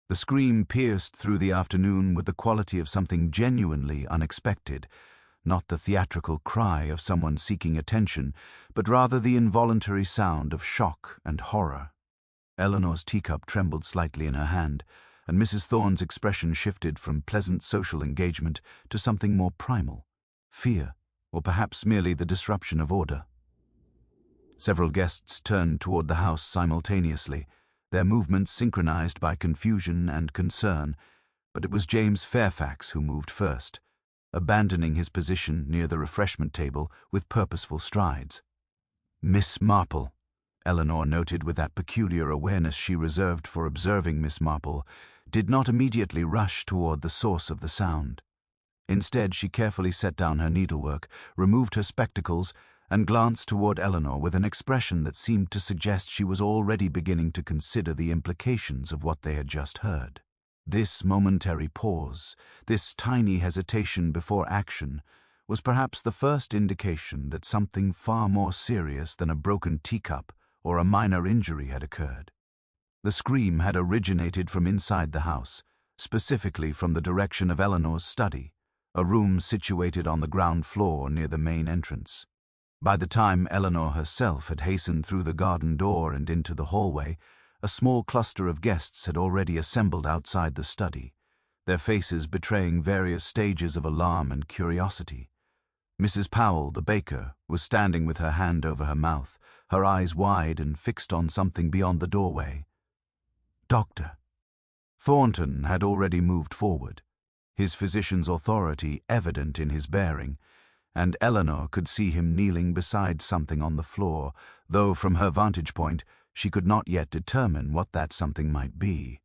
The scream pierced through the afternoon with the quality of something genuinely unexpected, not the theatrical cry of someone seeking attention, but rather the involuntary sound of shock and horror. Eleanor's teacup trembled slightly in her hand, and Mrs. Thorne's expression shifted from pleasant social engagement to something more primal, fear, or perhaps merely the disruption of order. Several guests turned toward the house simultaneously, their movements synchronized by confusion and concern, but it was James Fairfax who moved first, abandoning his position near the refreshment table with purposeful strides. "Miss Marple," Eleanor noted with that peculiar awareness she reserved for observing Miss Marple, did not immediately rush toward the source of the sound. Instead, she carefully set down her needlework, removed her spectacles, and glanced toward Eleanor with an expression that seemed to suggest she was already beginning to consider the implications of what they had just heard. This momentary pause, this tiny hesitation before action, was perhaps the first indication that something far more serious than a broken teacup or a minor injury had occurred. The scream had originated from inside the house, specifically from the direction of Eleanor's study, a room situated on the ground floor near the main entrance. By the time Eleanor herself had hastened through the garden door and into the hallway, a small cluster of guests had already assembled outside the study, their faces betraying various stages of alarm and curiosity. Mrs. Powell, the baker, was standing with her hand over her mouth, her eyes wide and fixed on something beyond the doorway. "Doctor." Thornton had already moved forward, his physician's authority evident in his bearing, and Eleanor could see him kneeling beside something on the floor, though from her vantage point she could not yet determine what that something might be.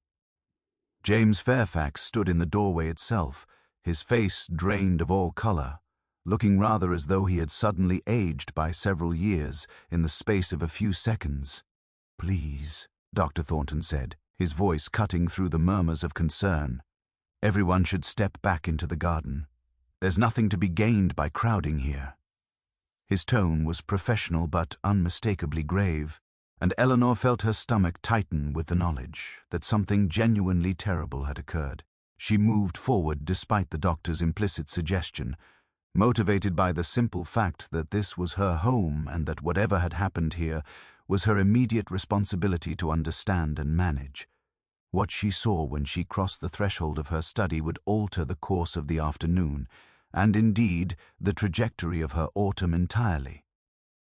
James Fairfax stood in the doorway itself, his face drained of all color, looking rather as though he had suddenly aged by several years in the space of a few seconds. "Please," Dr. Thornton said, his voice cutting through the murmurs of concern. "Everyone should step back into the garden. There's nothing to be gained by crowding here." His tone was professional but unmistakably grave, and Eleanor felt her stomach tighten with the knowledge that something genuinely terrible had occurred. She moved forward despite the doctor's implicit suggestion, motivated by the simple fact that this was her home and that whatever had happened here was her immediate responsibility to understand and manage. What she saw when she crossed the threshold of her study would alter the course of the afternoon, and indeed the trajectory of her autumn entirely.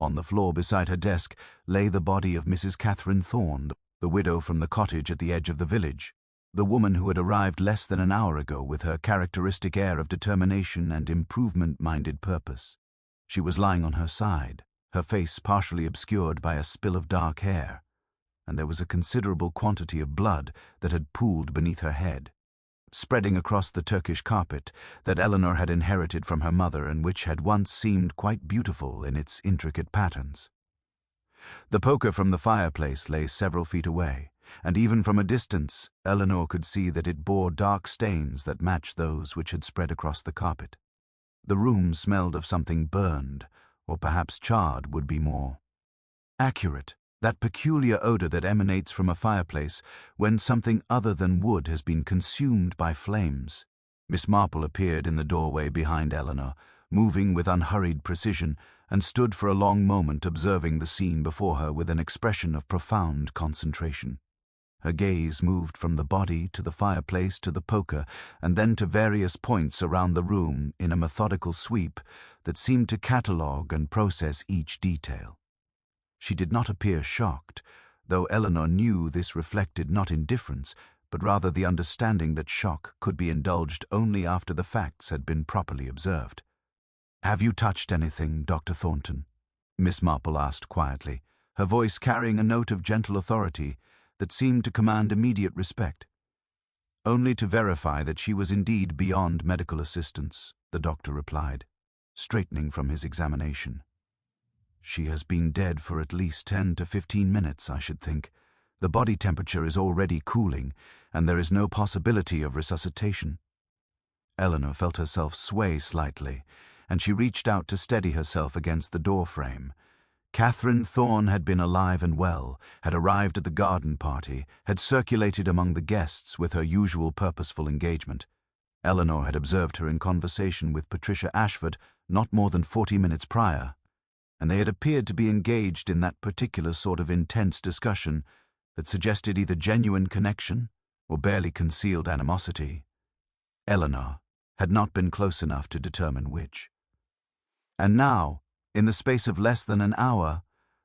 On the floor beside her desk lay the body of Mrs. Catherine Thorne, the widow from the cottage at the edge of the village, the woman who had arrived less than an hour ago with her characteristic air of determination and improvement-minded purpose. She was lying on her side, her face partially obscured by a spill of dark hair, and there was a considerable quantity of blood that had pooled beneath her head, spreading across the Turkish carpet that Eleanor had inherited from her mother and which had once seemed quite beautiful in its intricate patterns. The poker from the fireplace lay several feet away, and even from a distance Eleanor could see that it bore dark stains that matched those which had spread across the carpet. The room smelled of something burned, or perhaps charred would be more accurate. That peculiar odor that emanates from a fireplace when something other than wood has been consumed by flames. Miss Marple appeared in the doorway behind Eleanor, moving with unhurried precision, and stood for a long moment observing the scene before her with an expression of profound concentration. Her gaze moved from the body to the fireplace to the poker, and then to various points around the room in a methodical sweep that seemed to catalogue and process each detail. She did not appear shocked, though Eleanor knew this reflected not indifference, but rather the understanding that shock could be indulged only after the facts had been properly observed. "Have you touched anything, Dr. Thornton?" Miss Marple asked quietly, her voice carrying a note of gentle authority that seemed to command immediate respect. "Only to verify that she was indeed beyond medical assistance," the doctor replied, straightening from his examination. "She has been dead for at least 10 to 15 minutes, I should think. The body temperature is already cooling, and there is no possibility of resuscitation." Eleanor felt herself sway slightly, and she reached out to steady herself against the door frame. Catherine Thorne had been alive and well, had arrived at the garden party, had circulated among the guests with her usual purposeful engagement. Eleanor had observed her in conversation with Patricia Ashford not more than 40 minutes prior, and they had appeared to be engaged in that particular sort of intense discussion that suggested either genuine connection or barely concealed animosity. Eleanor had not been close enough to determine which. And now, in the space of less than an hour,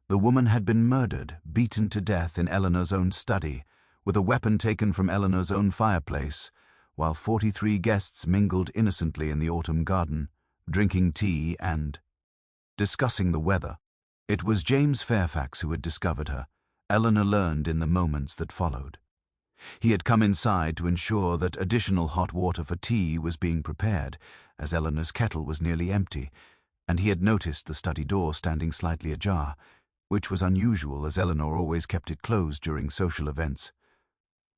the woman had been murdered, beaten to death in Eleanor's own study, with a weapon taken from Eleanor's own fireplace, while 43 guests mingled innocently in the autumn garden, drinking tea and discussing the weather. It was James Fairfax who had discovered her, Eleanor learned in the moments that followed. He had come inside to ensure that additional hot water for tea was being prepared, as Eleanor's kettle was nearly empty, and he had noticed the study door standing slightly ajar, which was unusual as Eleanor always kept it closed during social events.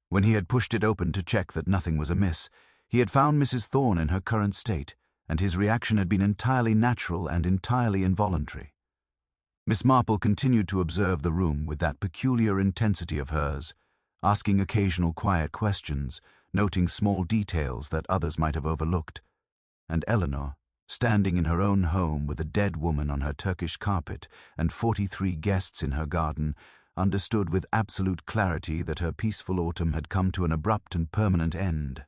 When he had pushed it open to check that nothing was amiss, he had found Mrs. Thorne in her current state, and his reaction had been entirely natural and entirely involuntary. Miss Marple continued to observe the room with that peculiar intensity of hers, asking occasional quiet questions, noting small details that others might have overlooked, and Eleanor, standing in her own home with a dead woman on her Turkish carpet and 43 guests in her garden, understood with absolute clarity that her peaceful autumn had come to an abrupt and permanent end.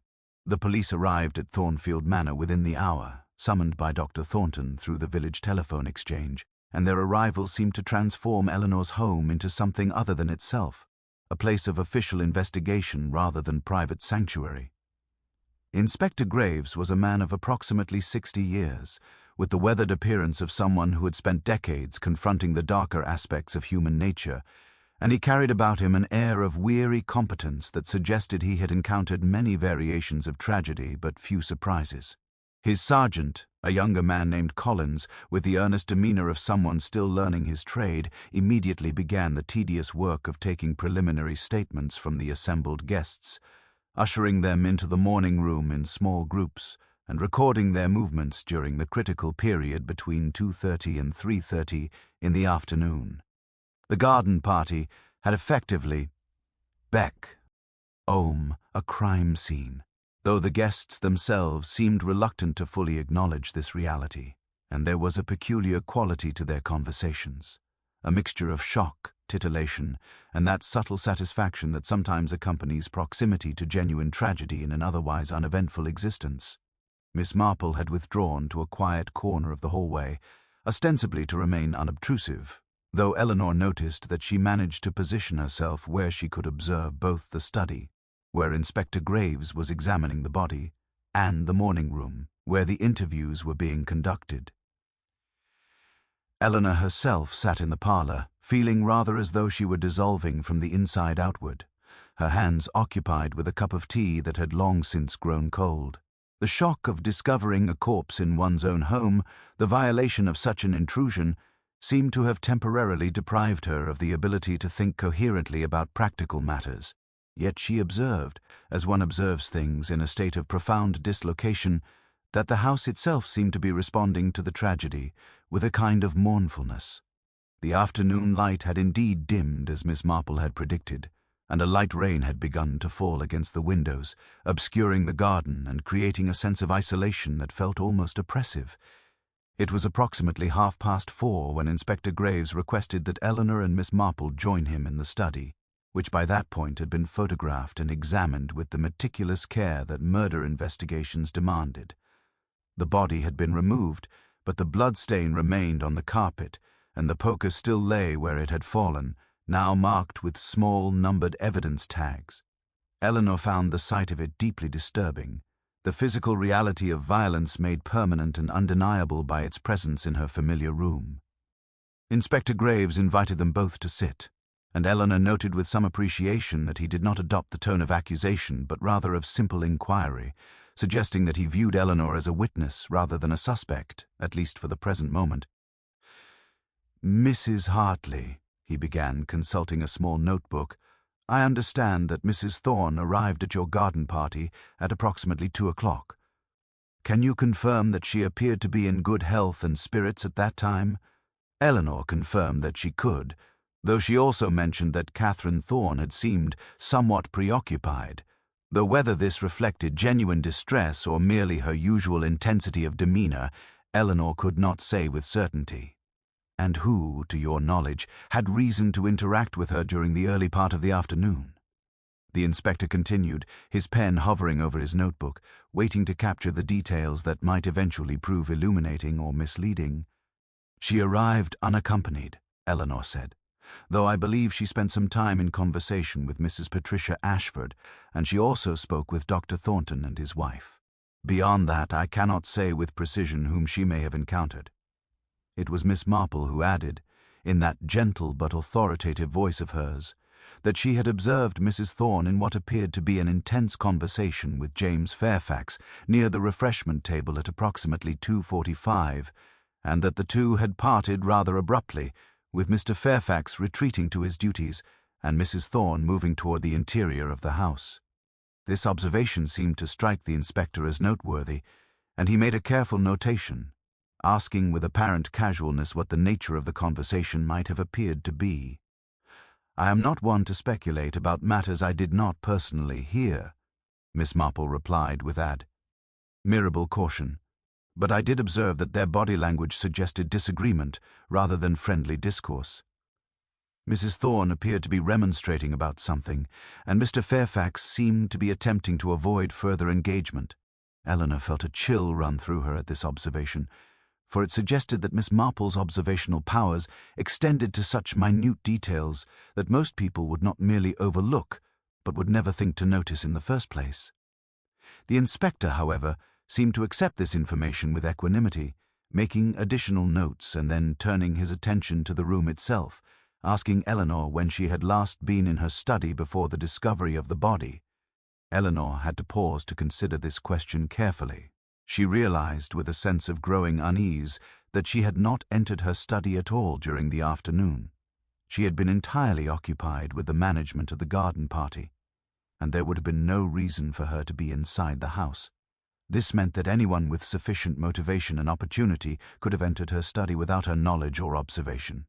The police arrived at Thornfield Manor within the hour, summoned by Dr. Thornton through the village telephone exchange, and their arrival seemed to transform Eleanor's home into something other than itself, a place of official investigation rather than private sanctuary. Inspector Graves was a man of approximately 60 years, with the weathered appearance of someone who had spent decades confronting the darker aspects of human nature, and he carried about him an air of weary competence that suggested he had encountered many variations of tragedy but few surprises. His sergeant, a younger man named Collins, with the earnest demeanor of someone still learning his trade, immediately began the tedious work of taking preliminary statements from the assembled guests, ushering them into the morning room in small groups and recording their movements during the critical period between 2:30 and 3:30 in the afternoon. The garden party had effectively become a crime scene, though the guests themselves seemed reluctant to fully acknowledge this reality, and there was a peculiar quality to their conversations, a mixture of shock, titillation, and that subtle satisfaction that sometimes accompanies proximity to genuine tragedy in an otherwise uneventful existence. Miss Marple had withdrawn to a quiet corner of the hallway, ostensibly to remain unobtrusive, though Eleanor noticed that she managed to position herself where she could observe both the study, where Inspector Graves was examining the body, and the morning room, where the interviews were being conducted. Eleanor herself sat in the parlor, feeling rather as though she were dissolving from the inside outward, her hands occupied with a cup of tea that had long since grown cold. The shock of discovering a corpse in one's own home, the violation of such an intrusion, seemed to have temporarily deprived her of the ability to think coherently about practical matters. Yet she observed, as one observes things in a state of profound dislocation, that the house itself seemed to be responding to the tragedy with a kind of mournfulness. The afternoon light had indeed dimmed as Miss Marple had predicted, and a light rain had begun to fall against the windows, obscuring the garden and creating a sense of isolation that felt almost oppressive. It was approximately 4:30 when Inspector Graves requested that Eleanor and Miss Marple join him in the study, which by that point had been photographed and examined with the meticulous care that murder investigations demanded. The body had been removed, but the blood stain remained on the carpet, and the poker still lay where it had fallen, now marked with small, numbered evidence tags. Eleanor found the sight of it deeply disturbing, the physical reality of violence made permanent and undeniable by its presence in her familiar room. Inspector Graves invited them both to sit, and Eleanor noted with some appreciation that he did not adopt the tone of accusation but rather of simple inquiry, suggesting that he viewed Eleanor as a witness rather than a suspect, at least for the present moment. "Mrs. Hartley," he began, consulting a small notebook, "I understand that Mrs. Thorne arrived at your garden party at approximately 2:00. Can you confirm that she appeared to be in good health and spirits at that time? Eleanor confirmed that she could, though she also mentioned that Catherine Thorne had seemed somewhat preoccupied, though whether this reflected genuine distress or merely her usual intensity of demeanor, Eleanor could not say with certainty. And who, to your knowledge, had reason to interact with her during the early part of the afternoon? The inspector continued, his pen hovering over his notebook, waiting to capture the details that might eventually prove illuminating or misleading. She arrived unaccompanied, Eleanor said, though I believe she spent some time in conversation with Mrs. Patricia Ashford, and she also spoke with Dr. Thornton and his wife. Beyond that, I cannot say with precision whom she may have encountered. It was Miss Marple who added, in that gentle but authoritative voice of hers, that she had observed Mrs. Thorne in what appeared to be an intense conversation with James Fairfax near the refreshment table at approximately 2:45, and that the two had parted rather abruptly, with Mr. Fairfax retreating to his duties and Mrs. Thorne moving toward the interior of the house. This observation seemed to strike the inspector as noteworthy, and he made a careful notation, asking with apparent casualness what the nature of the conversation might have appeared to be. I am not one to speculate about matters I did not personally hear, Miss Marple replied with admirable caution, but I did observe that their body language suggested disagreement rather than friendly discourse. Mrs. Thorne appeared to be remonstrating about something, and Mr. Fairfax seemed to be attempting to avoid further engagement. Eleanor felt a chill run through her at this observation, for it suggested that Miss Marple's observational powers extended to such minute details that most people would not merely overlook, but would never think to notice in the first place. The inspector, however, seemed to accept this information with equanimity, making additional notes and then turning his attention to the room itself, asking Eleanor when she had last been in her study before the discovery of the body. Eleanor had to pause to consider this question carefully. She realized with a sense of growing unease that she had not entered her study at all during the afternoon. She had been entirely occupied with the management of the garden party, and there would have been no reason for her to be inside the house. This meant that anyone with sufficient motivation and opportunity could have entered her study without her knowledge or observation.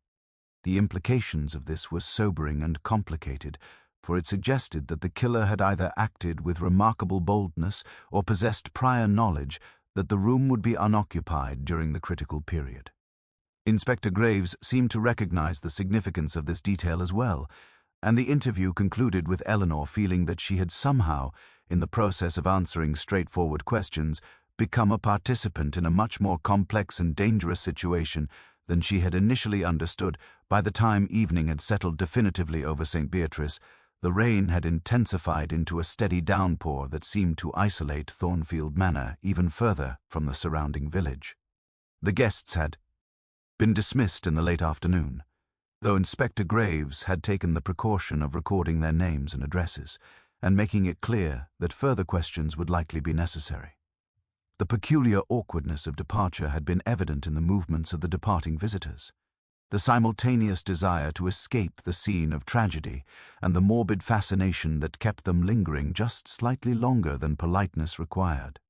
The implications of this were sobering and complicated, for it suggested that the killer had either acted with remarkable boldness or possessed prior knowledge that the room would be unoccupied during the critical period. Inspector Graves seemed to recognize the significance of this detail as well, and the interview concluded with Eleanor feeling that she had somehow, in the process of answering straightforward questions, become a participant in a much more complex and dangerous situation than she had initially understood. By the time evening had settled definitively over St. Beatrice, the rain had intensified into a steady downpour that seemed to isolate Thornfield Manor even further from the surrounding village. The guests had been dismissed in the late afternoon, though Inspector Graves had taken the precaution of recording their names and addresses, and making it clear that further questions would likely be necessary. The peculiar awkwardness of departure had been evident in the movements of the departing visitors. The simultaneous desire to escape the scene of tragedy and the morbid fascination that kept them lingering just slightly longer than politeness required.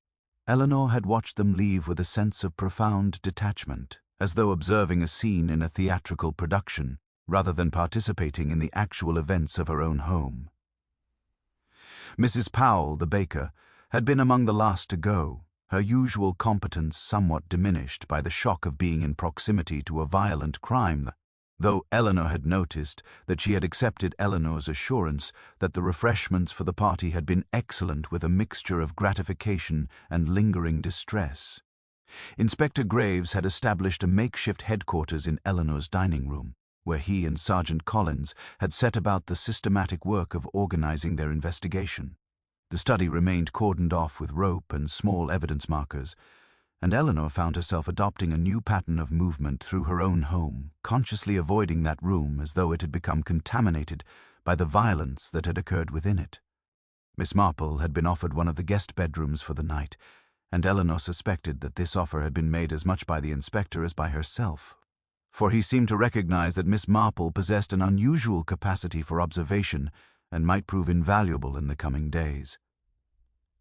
Eleanor had watched them leave with a sense of profound detachment, as though observing a scene in a theatrical production, rather than participating in the actual events of her own home. Mrs. Powell, the baker, had been among the last to go, her usual competence somewhat diminished by the shock of being in proximity to a violent crime, though Eleanor had noticed that she had accepted Eleanor's assurance that the refreshments for the party had been excellent with a mixture of gratification and lingering distress. Inspector Graves had established a makeshift headquarters in Eleanor's dining room, where he and Sergeant Collins had set about the systematic work of organizing their investigation. The study remained cordoned off with rope and small evidence markers, and Eleanor found herself adopting a new pattern of movement through her own home, consciously avoiding that room as though it had become contaminated by the violence that had occurred within it. Miss Marple had been offered one of the guest bedrooms for the night, and Eleanor suspected that this offer had been made as much by the inspector as by herself, for he seemed to recognize that Miss Marple possessed an unusual capacity for observation and might prove invaluable in the coming days.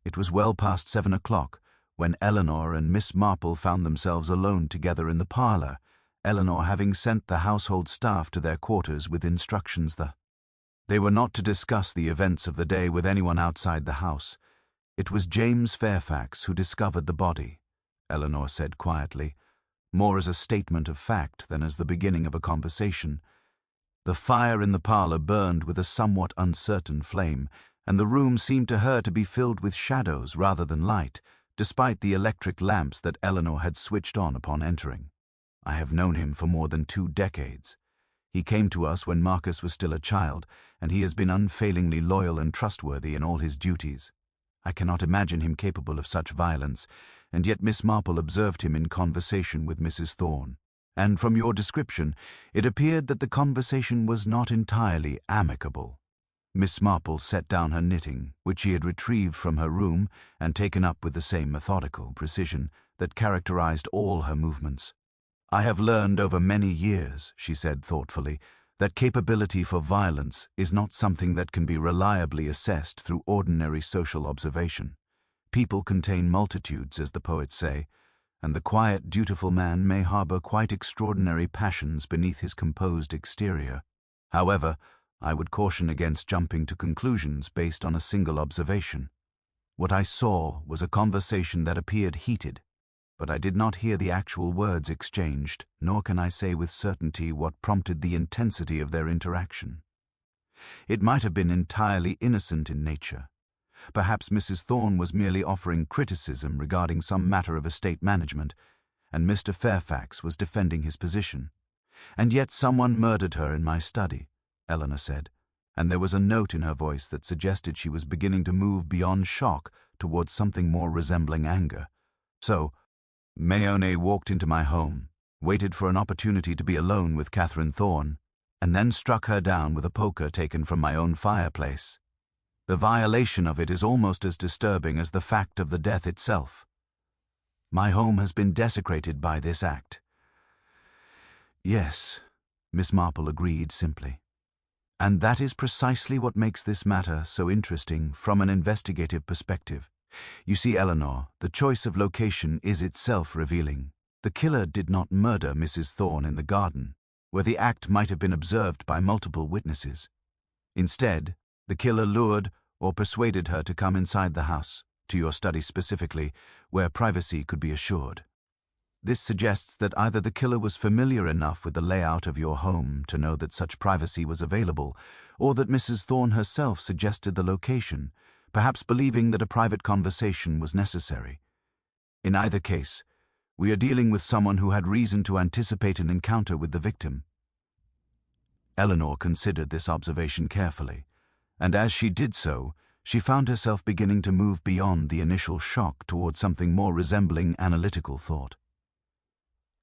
It was well past 7 o'clock when Eleanor and Miss Marple found themselves alone together in the parlor, Eleanor having sent the household staff to their quarters with instructions they were not to discuss the events of the day with anyone outside the house. It was James Fairfax who discovered the body, Eleanor said quietly, more as a statement of fact than as the beginning of a conversation. The fire in the parlor burned with a somewhat uncertain flame, and the room seemed to her to be filled with shadows rather than light, despite the electric lamps that Eleanor had switched on upon entering. I have known him for more than 2 decades. He came to us when Marcus was still a child, and he has been unfailingly loyal and trustworthy in all his duties. I cannot imagine him capable of such violence, and yet Miss Marple observed him in conversation with Mrs. Thorne, and from your description it appeared that the conversation was not entirely amicable. Miss Marple set down her knitting, which she had retrieved from her room and taken up with the same methodical precision that characterized all her movements. I have learned over many years, she said thoughtfully, that capability for violence is not something that can be reliably assessed through ordinary social observation. People contain multitudes, as the poets say, and the quiet, dutiful man may harbor quite extraordinary passions beneath his composed exterior. However, I would caution against jumping to conclusions based on a single observation. What I saw was a conversation that appeared heated, but I did not hear the actual words exchanged, nor can I say with certainty what prompted the intensity of their interaction. It might have been entirely innocent in nature. Perhaps Mrs. Thorne was merely offering criticism regarding some matter of estate management, and Mr. Fairfax was defending his position. And yet someone murdered her in my study, Eleanor said, and there was a note in her voice that suggested she was beginning to move beyond shock towards something more resembling anger. So, Mayone walked into my home, waited for an opportunity to be alone with Catherine Thorne, and then struck her down with a poker taken from my own fireplace. The violation of it is almost as disturbing as the fact of the death itself. My home has been desecrated by this act. Yes, Miss Marple agreed simply. And that is precisely what makes this matter so interesting from an investigative perspective. You see, Eleanor, the choice of location is itself revealing. The killer did not murder Mrs. Thorne in the garden, where the act might have been observed by multiple witnesses. Instead, the killer lured or persuaded her to come inside the house, to your study specifically, where privacy could be assured. This suggests that either the killer was familiar enough with the layout of your home to know that such privacy was available, or that Mrs. Thorne herself suggested the location, perhaps believing that a private conversation was necessary. In either case, we are dealing with someone who had reason to anticipate an encounter with the victim. Eleanor considered this observation carefully, and as she did so, she found herself beginning to move beyond the initial shock toward something more resembling analytical thought.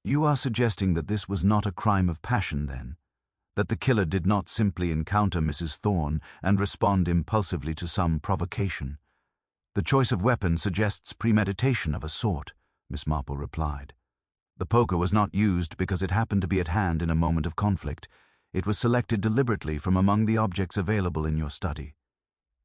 You are suggesting that this was not a crime of passion, then? That the killer did not simply encounter Mrs. Thorne and respond impulsively to some provocation? The choice of weapon suggests premeditation of a sort, Miss Marple replied. The poker was not used because it happened to be at hand in a moment of conflict. It was selected deliberately from among the objects available in your study.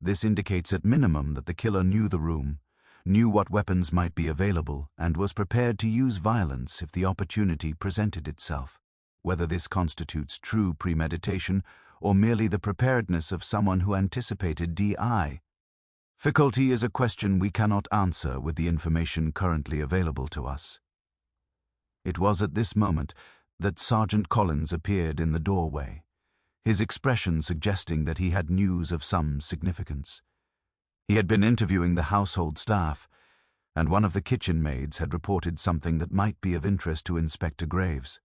This indicates at minimum that the killer knew the room, knew what weapons might be available, and was prepared to use violence if the opportunity presented itself. Whether this constitutes true premeditation or merely the preparedness of someone who anticipated difficulty is a question we cannot answer with the information currently available to us. It was at this moment that Sergeant Collins appeared in the doorway, his expression suggesting that he had news of some significance. He had been interviewing the household staff, and one of the kitchen maids had reported something that might be of interest to Inspector Graves.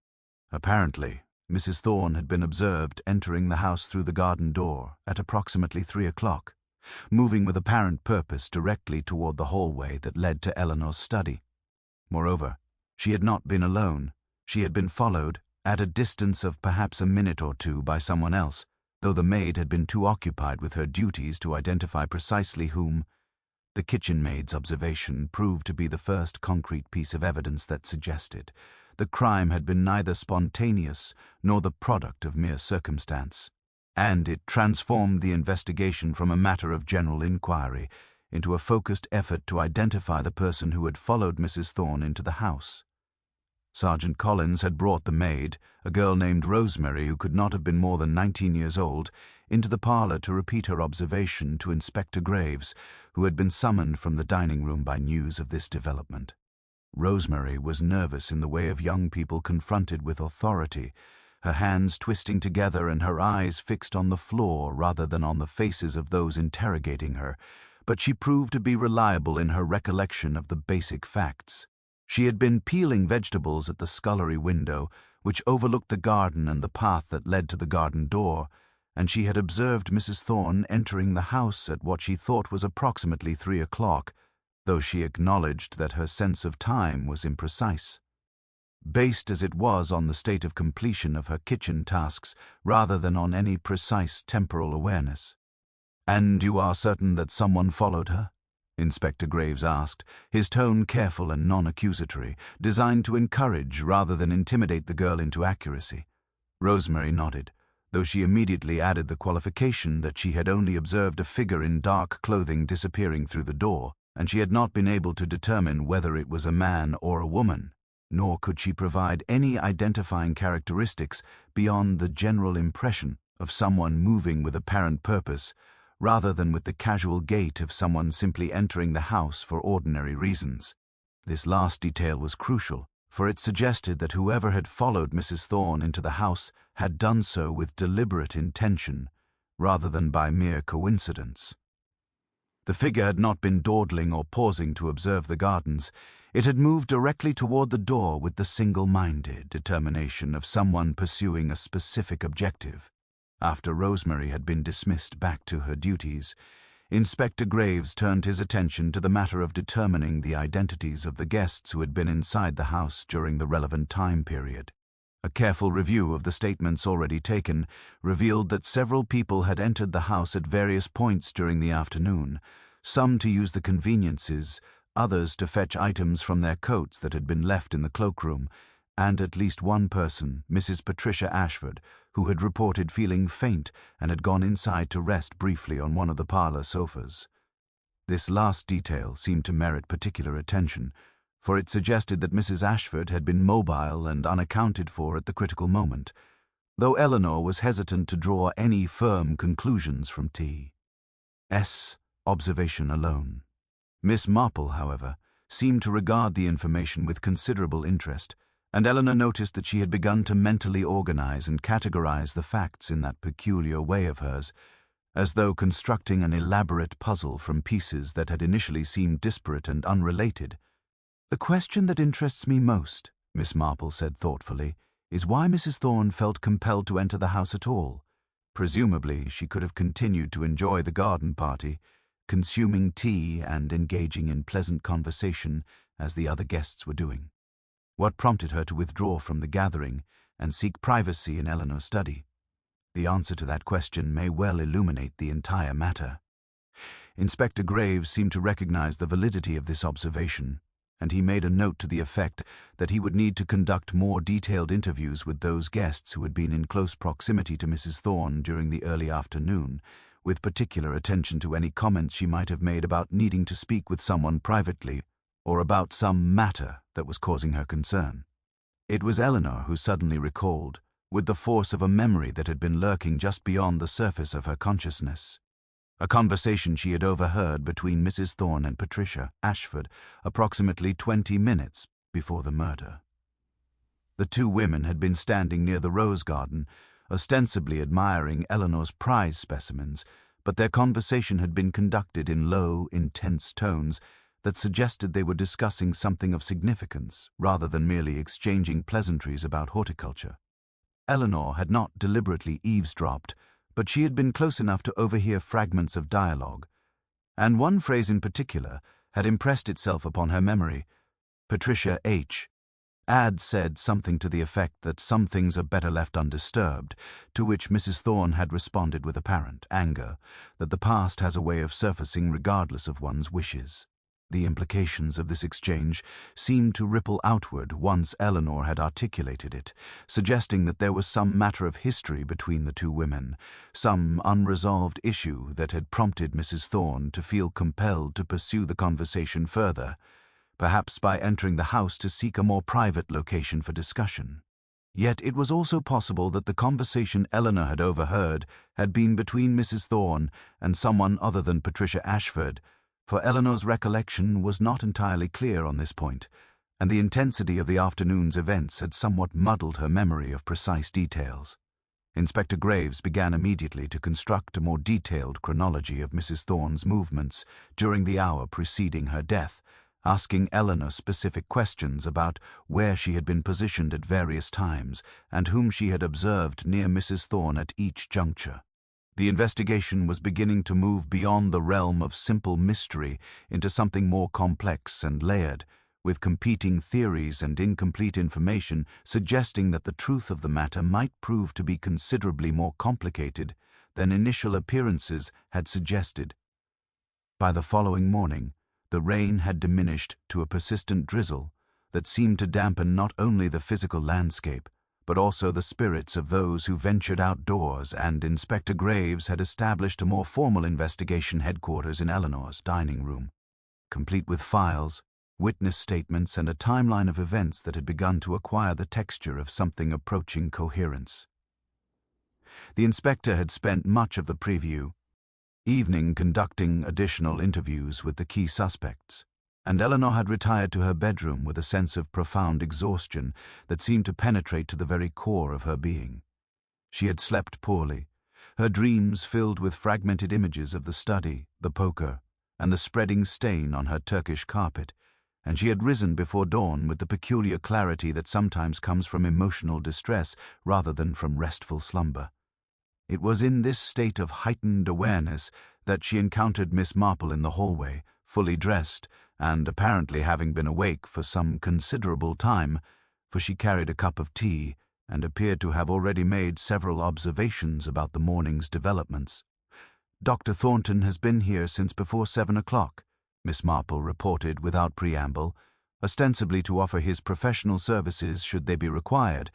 Apparently, Mrs. Thorne had been observed entering the house through the garden door at approximately 3 o'clock, moving with apparent purpose directly toward the hallway that led to Eleanor's study. Moreover, she had not been alone. She had been followed, at a distance of perhaps a minute or two, by someone else, though the maid had been too occupied with her duties to identify precisely whom. The kitchen maid's observation proved to be the first concrete piece of evidence that suggested the crime had been neither spontaneous nor the product of mere circumstance, and it transformed the investigation from a matter of general inquiry into a focused effort to identify the person who had followed Mrs. Thorne into the house. Sergeant Collins had brought the maid, a girl named Rosemary who could not have been more than 19 years old, into the parlor to repeat her observation to Inspector Graves, who had been summoned from the dining room by news of this development. Rosemary was nervous in the way of young people confronted with authority, her hands twisting together and her eyes fixed on the floor rather than on the faces of those interrogating her, but she proved to be reliable in her recollection of the basic facts. She had been peeling vegetables at the scullery window, which overlooked the garden and the path that led to the garden door, and she had observed Mrs. Thorne entering the house at what she thought was approximately 3 o'clock, though she acknowledged that her sense of time was imprecise, based as it was on the state of completion of her kitchen tasks rather than on any precise temporal awareness. "And you are certain that someone followed her?" Inspector Graves asked, his tone careful and non-accusatory, designed to encourage rather than intimidate the girl into accuracy. Rosemary nodded, though she immediately added the qualification that she had only observed a figure in dark clothing disappearing through the door, and she had not been able to determine whether it was a man or a woman, nor could she provide any identifying characteristics beyond the general impression of someone moving with apparent purpose, rather than with the casual gait of someone simply entering the house for ordinary reasons. This last detail was crucial, for it suggested that whoever had followed Mrs. Thorne into the house had done so with deliberate intention, rather than by mere coincidence. The figure had not been dawdling or pausing to observe the gardens. It had moved directly toward the door with the single-minded determination of someone pursuing a specific objective. After Rosemary had been dismissed back to her duties, Inspector Graves turned his attention to the matter of determining the identities of the guests who had been inside the house during the relevant time period. A careful review of the statements already taken revealed that several people had entered the house at various points during the afternoon, some to use the conveniences, others to fetch items from their coats that had been left in the cloakroom, and at least one person, Mrs. Patricia Ashford, who had reported feeling faint and had gone inside to rest briefly on one of the parlor sofas. This last detail seemed to merit particular attention, for it suggested that Mrs. Ashford had been mobile and unaccounted for at the critical moment, though Eleanor was hesitant to draw any firm conclusions from T.'s observation alone. Miss Marple, however, seemed to regard the information with considerable interest, and Eleanor noticed that she had begun to mentally organize and categorize the facts in that peculiar way of hers, as though constructing an elaborate puzzle from pieces that had initially seemed disparate and unrelated. "The question that interests me most," Miss Marple said thoughtfully, "is why Mrs. Thorne felt compelled to enter the house at all. Presumably, she could have continued to enjoy the garden party, consuming tea and engaging in pleasant conversation as the other guests were doing. What prompted her to withdraw from the gathering and seek privacy in Eleanor's study? The answer to that question may well illuminate the entire matter." Inspector Graves seemed to recognize the validity of this observation, and he made a note to the effect that he would need to conduct more detailed interviews with those guests who had been in close proximity to Mrs. Thorne during the early afternoon, with particular attention to any comments she might have made about needing to speak with someone privately or about some matter that was causing her concern. It was Eleanor who suddenly recalled, with the force of a memory that had been lurking just beyond the surface of her consciousness, a conversation she had overheard between Mrs. Thorne and Patricia Ashford approximately 20 minutes before the murder. The two women had been standing near the rose garden, ostensibly admiring Eleanor's prize specimens, but their conversation had been conducted in low, intense tones that suggested they were discussing something of significance rather than merely exchanging pleasantries about horticulture. Eleanor had not deliberately eavesdropped, but she had been close enough to overhear fragments of dialogue, and one phrase in particular had impressed itself upon her memory. Patricia H. had said something to the effect that some things are better left undisturbed, to which Mrs. Thorne had responded with apparent anger, that the past has a way of surfacing regardless of one's wishes. The implications of this exchange seemed to ripple outward once Eleanor had articulated it, suggesting that there was some matter of history between the two women, some unresolved issue that had prompted Mrs. Thorne to feel compelled to pursue the conversation further, perhaps by entering the house to seek a more private location for discussion. Yet it was also possible that the conversation Eleanor had overheard had been between Mrs. Thorne and someone other than Patricia Ashford, for Eleanor's recollection was not entirely clear on this point, and the intensity of the afternoon's events had somewhat muddled her memory of precise details. Inspector Graves began immediately to construct a more detailed chronology of Mrs. Thorne's movements during the hour preceding her death, asking Eleanor specific questions about where she had been positioned at various times and whom she had observed near Mrs. Thorne at each juncture. The investigation was beginning to move beyond the realm of simple mystery into something more complex and layered, with competing theories and incomplete information suggesting that the truth of the matter might prove to be considerably more complicated than initial appearances had suggested. By the following morning, the rain had diminished to a persistent drizzle that seemed to dampen not only the physical landscape, but also the spirits of those who ventured outdoors, and Inspector Graves had established a more formal investigation headquarters in Eleanor's dining room, complete with files, witness statements, and a timeline of events that had begun to acquire the texture of something approaching coherence. The inspector had spent much of the evening conducting additional interviews with the key suspects, and Eleanor had retired to her bedroom with a sense of profound exhaustion that seemed to penetrate to the very core of her being. She had slept poorly, her dreams filled with fragmented images of the study, the poker, and the spreading stain on her Turkish carpet, and she had risen before dawn with the peculiar clarity that sometimes comes from emotional distress rather than from restful slumber. It was in this state of heightened awareness that she encountered Miss Marple in the hallway, fully dressed, and apparently having been awake for some considerable time, for she carried a cup of tea and appeared to have already made several observations about the morning's developments. "Dr. Thornton has been here since before 7 o'clock, Miss Marple reported without preamble, ostensibly to offer his professional services should they be required,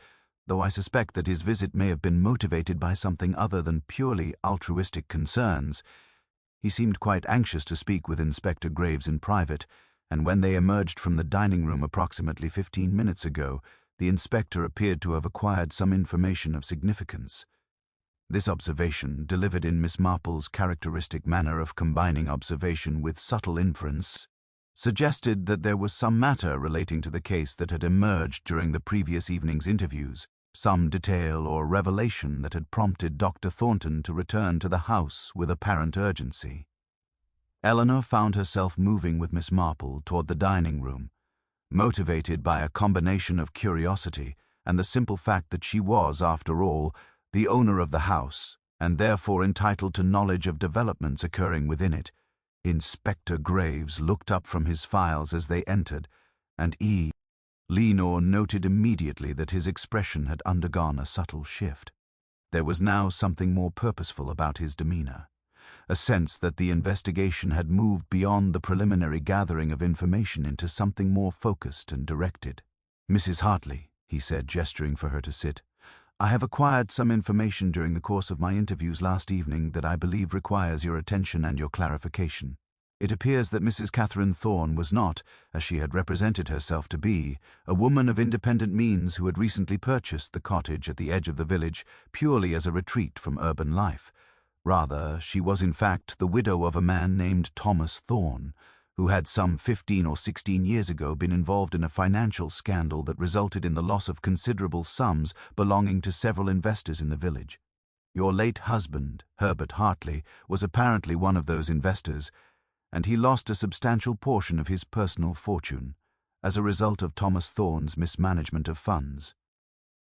though I suspect that his visit may have been motivated by something other than purely altruistic concerns. He seemed quite anxious to speak with Inspector Graves in private, and when they emerged from the dining room approximately 15 minutes ago, the inspector appeared to have acquired some information of significance." This observation, delivered in Miss Marple's characteristic manner of combining observation with subtle inference, suggested that there was some matter relating to the case that had emerged during the previous evening's interviews, some detail or revelation that had prompted Dr. Thornton to return to the house with apparent urgency. Eleanor found herself moving with Miss Marple toward the dining room, motivated by a combination of curiosity and the simple fact that she was, after all, the owner of the house, and therefore entitled to knowledge of developments occurring within it. Inspector Graves looked up from his files as they entered, and Lenore noted immediately that his expression had undergone a subtle shift. There was now something more purposeful about his demeanor, a sense that the investigation had moved beyond the preliminary gathering of information into something more focused and directed. "Mrs. Hartley," he said, gesturing for her to sit, "I have acquired some information during the course of my interviews last evening that I believe requires your attention and your clarification. It appears that Mrs. Catherine Thorne was not, as she had represented herself to be, a woman of independent means who had recently purchased the cottage at the edge of the village purely as a retreat from urban life. Rather, she was in fact the widow of a man named Thomas Thorne, who had some 15 or 16 years ago been involved in a financial scandal that resulted in the loss of considerable sums belonging to several investors in the village. Your late husband, Herbert Hartley, was apparently one of those investors, and he lost a substantial portion of his personal fortune as a result of Thomas Thorne's mismanagement of funds."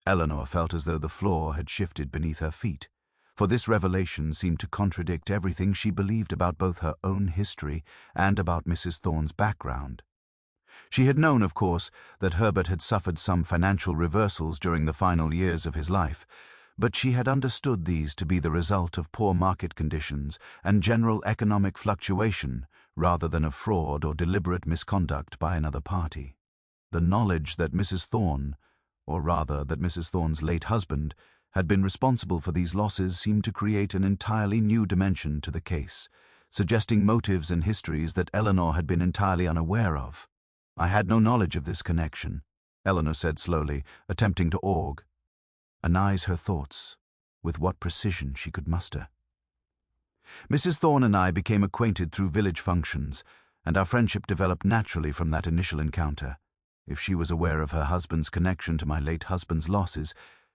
Eleanor felt as though the floor had shifted beneath her feet, for this revelation seemed to contradict everything she believed about both her own history and about Mrs. Thorne's background. She had known, of course, that Herbert had suffered some financial reversals during the final years of his life, but she had understood these to be the result of poor market conditions and general economic fluctuation, rather than of fraud or deliberate misconduct by another party. The knowledge that Mrs. Thorne, or rather that Mrs. Thorne's late husband, had been responsible for these losses seemed to create an entirely new dimension to the case, suggesting motives and histories that Eleanor had been entirely unaware of. I had no knowledge of this connection, Eleanor said slowly, attempting to organize her thoughts with what precision she could muster. Mrs. Thorne and I became acquainted through village functions, and our friendship developed naturally from that initial encounter. If she was aware of her husband's connection to my late husband's losses,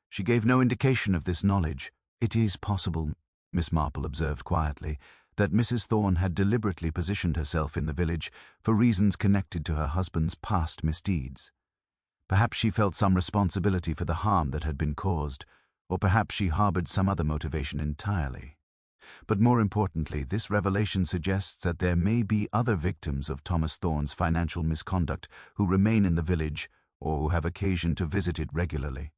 she gave no indication of this knowledge. It is possible, Miss Marple observed quietly, that Mrs. Thorne had deliberately positioned herself in the village for reasons connected to her husband's past misdeeds. Perhaps she felt some responsibility for the harm that had been caused, or perhaps she harbored some other motivation entirely. But more importantly, this revelation suggests that there may be other victims of Thomas Thorne's financial misconduct who remain in the village or who have occasion to visit it regularly.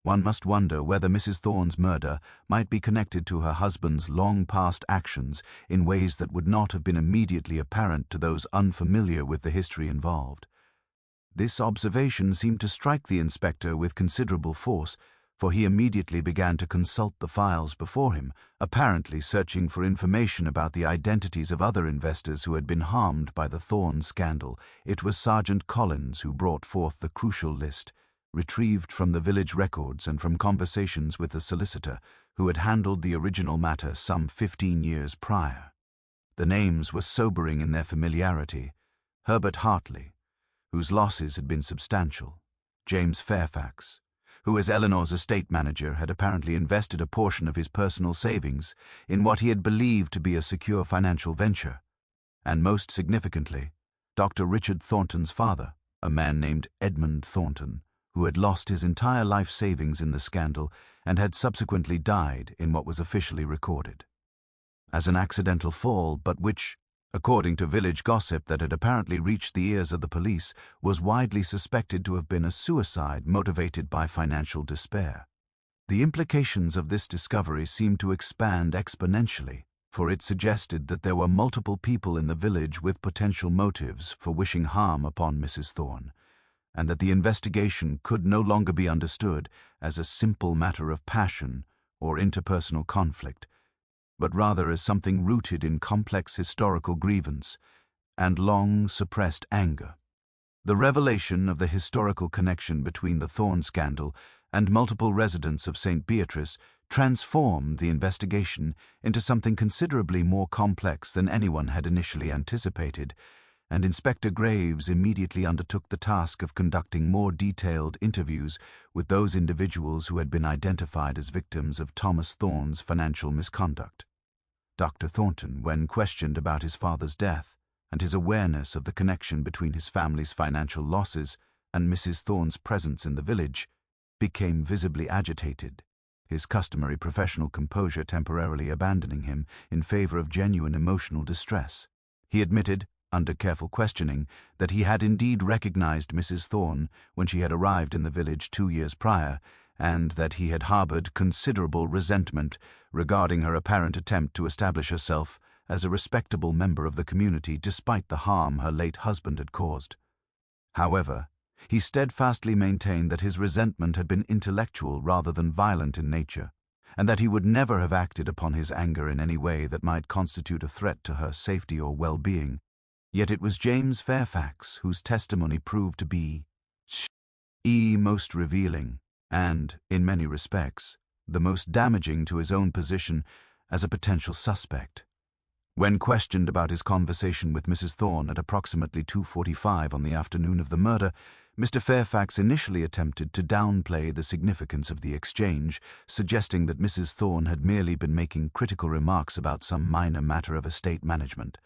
One must wonder whether Mrs. Thorne's murder might be connected to her husband's long-past actions in ways that would not have been immediately apparent to those unfamiliar with the history involved. This observation seemed to strike the inspector with considerable force, for he immediately began to consult the files before him, apparently searching for information about the identities of other investors who had been harmed by the Thorne scandal. It was Sergeant Collins who brought forth the crucial list, retrieved from the village records and from conversations with the solicitor who had handled the original matter some 15 years prior. The names were sobering in their familiarity: Herbert Hartley, whose losses had been substantial; James Fairfax, who as Eleanor's estate manager had apparently invested a portion of his personal savings in what he had believed to be a secure financial venture; and most significantly, Dr. Richard Thornton's father, a man named Edmund Thornton, who had lost his entire life savings in the scandal and had subsequently died in what was officially recorded as an accidental fall, but which, according to village gossip that had apparently reached the ears of the police, was widely suspected to have been a suicide motivated by financial despair. The implications of this discovery seemed to expand exponentially, for it suggested that there were multiple people in the village with potential motives for wishing harm upon Mrs. Thorne, and that the investigation could no longer be understood as a simple matter of passion or interpersonal conflict, but rather as something rooted in complex historical grievance and long-suppressed anger. The revelation of the historical connection between the Thorne scandal and multiple residents of St. Beatrice transformed the investigation into something considerably more complex than anyone had initially anticipated, and Inspector Graves immediately undertook the task of conducting more detailed interviews with those individuals who had been identified as victims of Thomas Thorne's financial misconduct. Dr. Thornton, when questioned about his father's death and his awareness of the connection between his family's financial losses and Mrs. Thorne's presence in the village, became visibly agitated, his customary professional composure temporarily abandoning him in favor of genuine emotional distress. He admitted, under careful questioning, that he had indeed recognized Mrs. Thorne when she had arrived in the village 2 years prior, and that he had harbored considerable resentment regarding her apparent attempt to establish herself as a respectable member of the community despite the harm her late husband had caused. However, he steadfastly maintained that his resentment had been intellectual rather than violent in nature, and that he would never have acted upon his anger in any way that might constitute a threat to her safety or well-being. Yet it was James Fairfax whose testimony proved to be most revealing and, in many respects, the most damaging to his own position as a potential suspect. When questioned about his conversation with Mrs. Thorne at approximately 2:45 on the afternoon of the murder, Mr. Fairfax initially attempted to downplay the significance of the exchange, suggesting that Mrs. Thorne had merely been making critical remarks about some minor matter of estate management,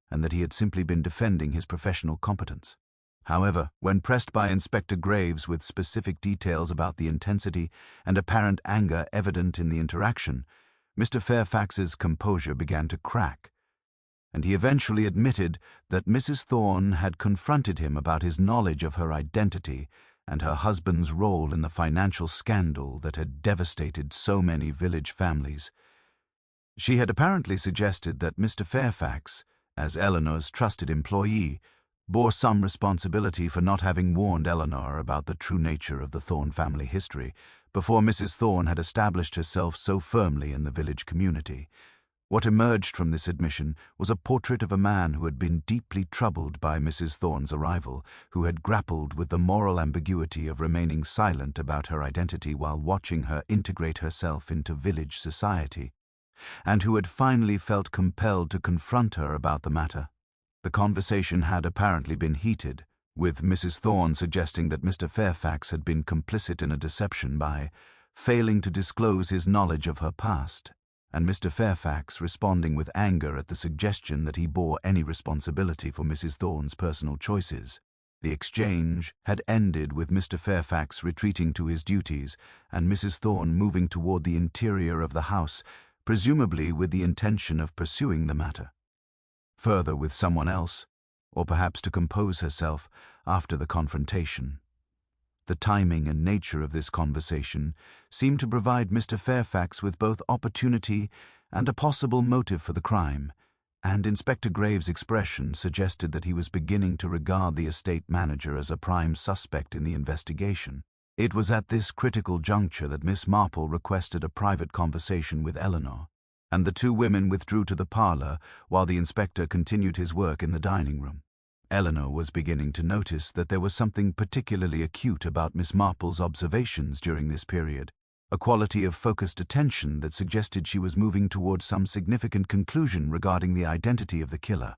and that he had simply been defending his professional competence. However, when pressed by Inspector Graves with specific details about the intensity and apparent anger evident in the interaction, Mr. Fairfax's composure began to crack, and he eventually admitted that Mrs. Thorne had confronted him about his knowledge of her identity and her husband's role in the financial scandal that had devastated so many village families. She had apparently suggested that Mr. Fairfax, as Eleanor's trusted employee, bore some responsibility for not having warned Eleanor about the true nature of the Thorne family history before Mrs. Thorne had established herself so firmly in the village community. What emerged from this admission was a portrait of a man who had been deeply troubled by Mrs. Thorne's arrival, who had grappled with the moral ambiguity of remaining silent about her identity while watching her integrate herself into village society, and who had finally felt compelled to confront her about the matter. The conversation had apparently been heated, with Mrs. Thorne suggesting that Mr. Fairfax had been complicit in a deception by failing to disclose his knowledge of her past, and Mr. Fairfax responding with anger at the suggestion that he bore any responsibility for Mrs. Thorne's personal choices. The exchange had ended with Mr. Fairfax retreating to his duties and Mrs. Thorne moving toward the interior of the house, presumably with the intention of pursuing the matter further with someone else, or perhaps to compose herself after the confrontation. The timing and nature of this conversation seemed to provide Mr. Fairfax with both opportunity and a possible motive for the crime, and Inspector Graves' expression suggested that he was beginning to regard the estate manager as a prime suspect in the investigation. It was at this critical juncture that Miss Marple requested a private conversation with Eleanor, and the two women withdrew to the parlour while the inspector continued his work in the dining room. Eleanor was beginning to notice that there was something particularly acute about Miss Marple's observations during this period, a quality of focused attention that suggested she was moving towards some significant conclusion regarding the identity of the killer.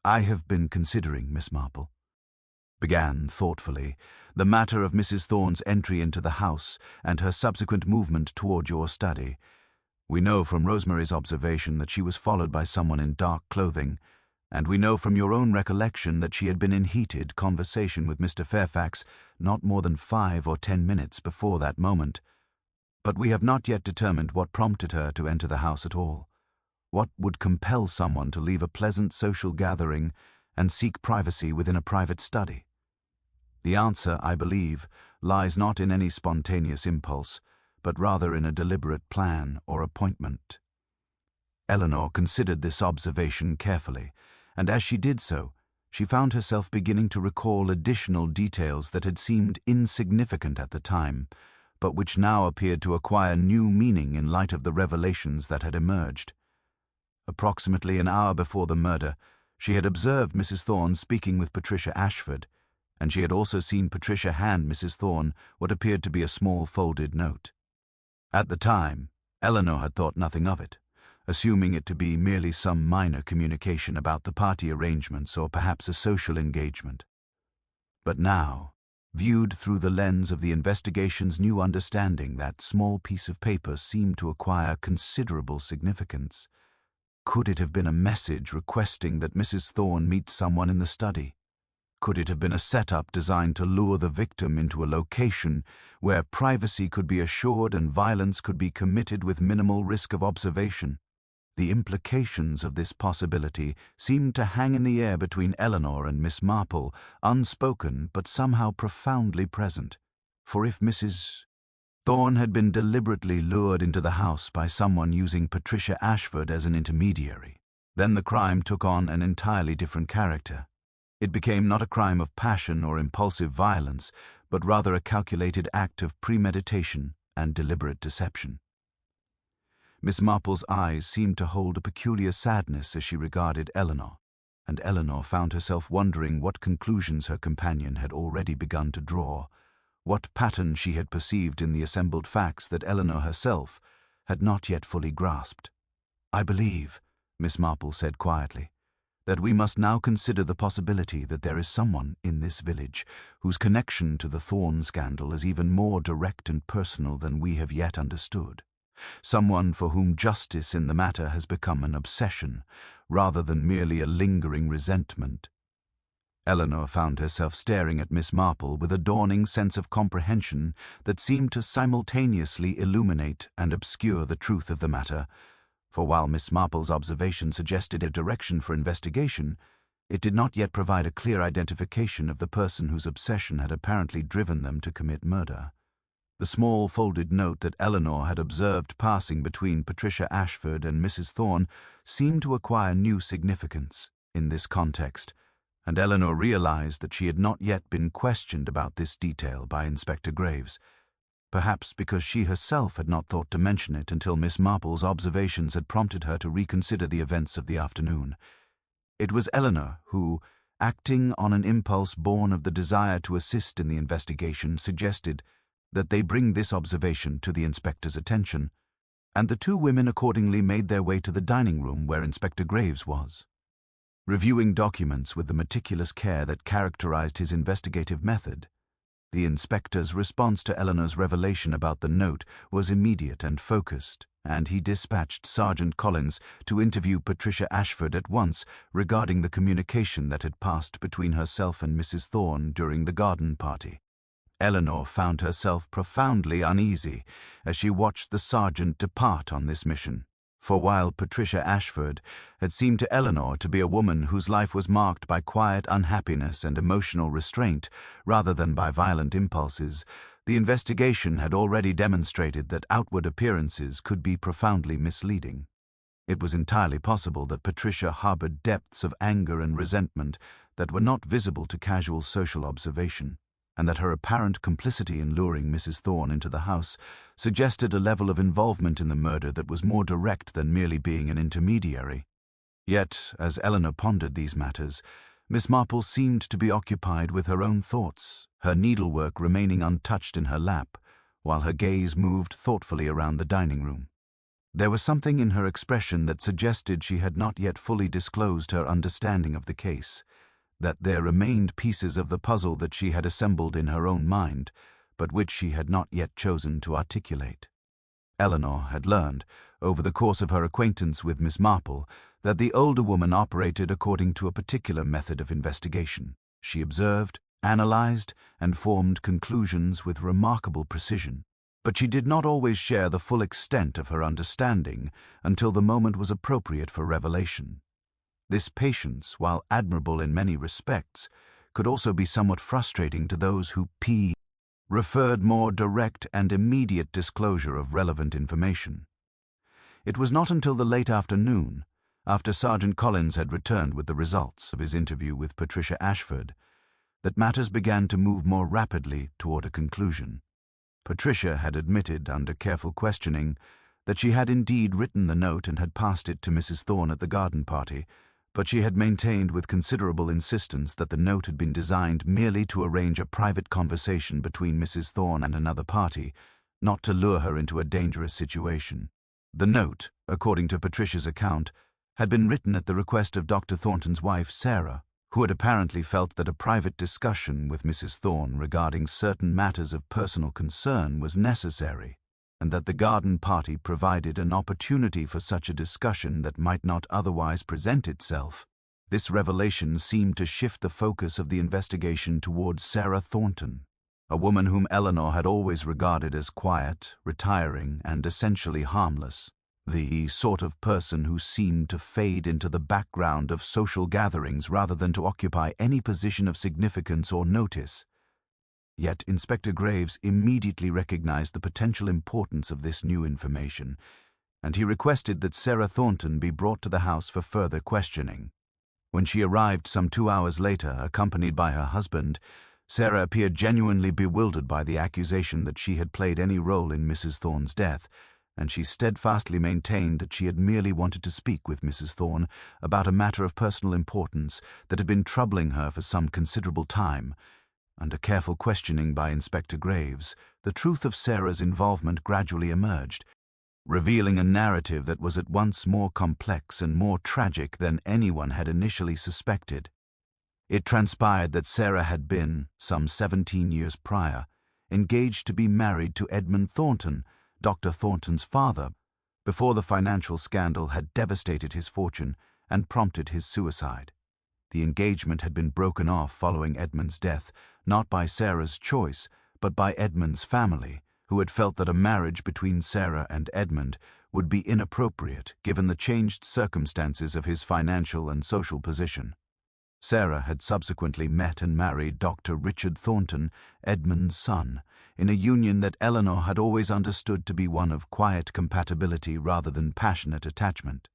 "I have been considering, Miss Marple," began thoughtfully, "the matter of Mrs. Thorne's entry into the house and her subsequent movement toward your study. We know from Rosemary's observation that she was followed by someone in dark clothing, and we know from your own recollection that she had been in heated conversation with Mr. Fairfax not more than 5 or 10 minutes before that moment. But we have not yet determined what prompted her to enter the house at all. What would compel someone to leave a pleasant social gathering and seek privacy within a private study? The answer, I believe, lies not in any spontaneous impulse, but rather in a deliberate plan or appointment." Eleanor considered this observation carefully, and as she did so, she found herself beginning to recall additional details that had seemed insignificant at the time, but which now appeared to acquire new meaning in light of the revelations that had emerged. Approximately an hour before the murder, she had observed Mrs. Thorne speaking with Patricia Ashford, and she had also seen Patricia hand Mrs. Thorne what appeared to be a small folded note. At the time, Eleanor had thought nothing of it, assuming it to be merely some minor communication about the party arrangements or perhaps a social engagement. But now, viewed through the lens of the investigation's new understanding, that small piece of paper seemed to acquire considerable significance. Could it have been a message requesting that Mrs. Thorne meet someone in the study? Could it have been a setup designed to lure the victim into a location where privacy could be assured and violence could be committed with minimal risk of observation? The implications of this possibility seemed to hang in the air between Eleanor and Miss Marple, unspoken but somehow profoundly present. For if Mrs. Thorne had been deliberately lured into the house by someone using Patricia Ashford as an intermediary, then the crime took on an entirely different character. It became not a crime of passion or impulsive violence, but rather a calculated act of premeditation and deliberate deception. Miss Marple's eyes seemed to hold a peculiar sadness as she regarded Eleanor, and Eleanor found herself wondering what conclusions her companion had already begun to draw, what pattern she had perceived in the assembled facts that Eleanor herself had not yet fully grasped. "I believe," Miss Marple said quietly, "that we must now consider the possibility that there is someone in this village whose connection to the Thorne scandal is even more direct and personal than we have yet understood. Someone for whom justice in the matter has become an obsession, rather than merely a lingering resentment." Eleanor found herself staring at Miss Marple with a dawning sense of comprehension that seemed to simultaneously illuminate and obscure the truth of the matter, for while Miss Marple's observation suggested a direction for investigation, it did not yet provide a clear identification of the person whose obsession had apparently driven them to commit murder. The small folded note that Eleanor had observed passing between Patricia Ashford and Mrs. Thorne seemed to acquire new significance in this context, and Eleanor realized that she had not yet been questioned about this detail by Inspector Graves. perhaps because she herself had not thought to mention it until Miss Marple's observations had prompted her to reconsider the events of the afternoon. It was Eleanor who, acting on an impulse born of the desire to assist in the investigation, suggested that they bring this observation to the inspector's attention, and the two women accordingly made their way to the dining room where Inspector Graves was. Reviewing documents with the meticulous care that characterized his investigative method, the inspector's response to Eleanor's revelation about the note was immediate and focused, and he dispatched Sergeant Collins to interview Patricia Ashford at once regarding the communication that had passed between herself and Mrs. Thorne during the garden party. Eleanor found herself profoundly uneasy as she watched the sergeant depart on this mission. For while Patricia Ashford had seemed to Eleanor to be a woman whose life was marked by quiet unhappiness and emotional restraint rather than by violent impulses, the investigation had already demonstrated that outward appearances could be profoundly misleading. It was entirely possible that Patricia harbored depths of anger and resentment that were not visible to casual social observation, and that her apparent complicity in luring Mrs. Thorne into the house suggested a level of involvement in the murder that was more direct than merely being an intermediary. Yet, as Eleanor pondered these matters, Miss Marple seemed to be occupied with her own thoughts, her needlework remaining untouched in her lap, while her gaze moved thoughtfully around the dining room. There was something in her expression that suggested she had not yet fully disclosed her understanding of the case, that there remained pieces of the puzzle that she had assembled in her own mind, but which she had not yet chosen to articulate. Eleanor had learned, over the course of her acquaintance with Miss Marple, that the older woman operated according to a particular method of investigation. She observed, analyzed, and formed conclusions with remarkable precision, but she did not always share the full extent of her understanding until the moment was appropriate for revelation. This patience, while admirable in many respects, could also be somewhat frustrating to those who preferred more direct and immediate disclosure of relevant information. It was not until the late afternoon, after Sergeant Collins had returned with the results of his interview with Patricia Ashford, that matters began to move more rapidly toward a conclusion. Patricia had admitted, under careful questioning, that she had indeed written the note and had passed it to Mrs. Thorne at the garden party, but she had maintained with considerable insistence that the note had been designed merely to arrange a private conversation between Mrs. Thorne and another party, not to lure her into a dangerous situation. The note, according to Patricia's account, had been written at the request of Dr. Thornton's wife, Sarah, who had apparently felt that a private discussion with Mrs. Thorne regarding certain matters of personal concern was necessary, and that the garden party provided an opportunity for such a discussion that might not otherwise present itself. This revelation seemed to shift the focus of the investigation towards Sarah Thornton, a woman whom Eleanor had always regarded as quiet, retiring, and essentially harmless, the sort of person who seemed to fade into the background of social gatherings rather than to occupy any position of significance or notice. Yet Inspector Graves immediately recognized the potential importance of this new information, and he requested that Sarah Thornton be brought to the house for further questioning. When she arrived some 2 hours later, accompanied by her husband, Sarah appeared genuinely bewildered by the accusation that she had played any role in Mrs. Thorne's death, and she steadfastly maintained that she had merely wanted to speak with Mrs. Thorne about a matter of personal importance that had been troubling her for some considerable time. Under careful questioning by Inspector Graves, the truth of Sarah's involvement gradually emerged, revealing a narrative that was at once more complex and more tragic than anyone had initially suspected. It transpired that Sarah had been, some 17 years prior, engaged to be married to Edmund Thornton, Dr. Thornton's father, before the financial scandal had devastated his fortune and prompted his suicide. The engagement had been broken off following Edmund's death, not by Sarah's choice, but by Edmund's family, who had felt that a marriage between Sarah and Edmund would be inappropriate given the changed circumstances of his financial and social position. Sarah had subsequently met and married Dr. Richard Thornton, Edmund's son, in a union that Eleanor had always understood to be one of quiet compatibility rather than passionate attachment.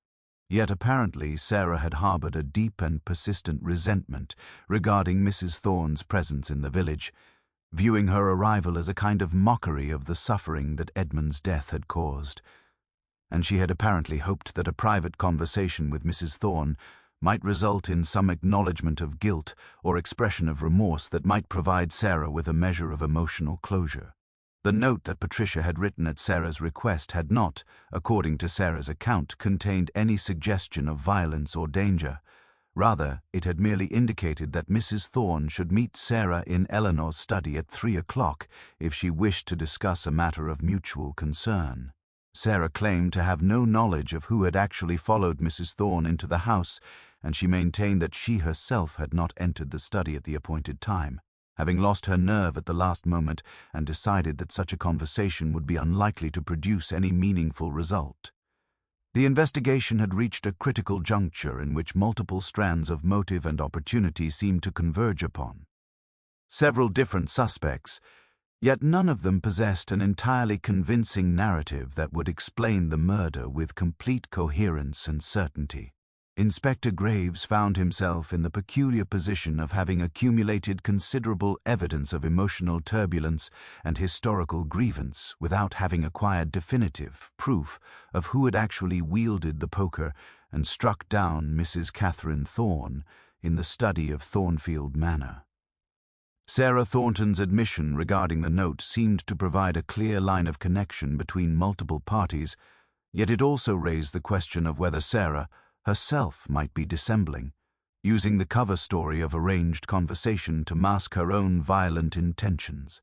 Yet apparently Sarah had harbored a deep and persistent resentment regarding Mrs. Thorne's presence in the village, viewing her arrival as a kind of mockery of the suffering that Edmund's death had caused. And she had apparently hoped that a private conversation with Mrs. Thorne might result in some acknowledgement of guilt or expression of remorse that might provide Sarah with a measure of emotional closure. The note that Patricia had written at Sarah's request had not, according to Sarah's account, contained any suggestion of violence or danger. Rather, it had merely indicated that Mrs. Thorne should meet Sarah in Eleanor's study at 3 o'clock if she wished to discuss a matter of mutual concern. Sarah claimed to have no knowledge of who had actually followed Mrs. Thorne into the house, and she maintained that she herself had not entered the study at the appointed time, having lost her nerve at the last moment and decided that such a conversation would be unlikely to produce any meaningful result. The investigation had reached a critical juncture in which multiple strands of motive and opportunity seemed to converge upon. Several different suspects, yet none of them possessed an entirely convincing narrative that would explain the murder with complete coherence and certainty. Inspector Graves found himself in the peculiar position of having accumulated considerable evidence of emotional turbulence and historical grievance without having acquired definitive proof of who had actually wielded the poker and struck down Mrs. Catherine Thorne in the study of Thornfield Manor. Sarah Thornton's admission regarding the note seemed to provide a clear line of connection between multiple parties, yet it also raised the question of whether Sarah herself might be dissembling, using the cover story of arranged conversation to mask her own violent intentions.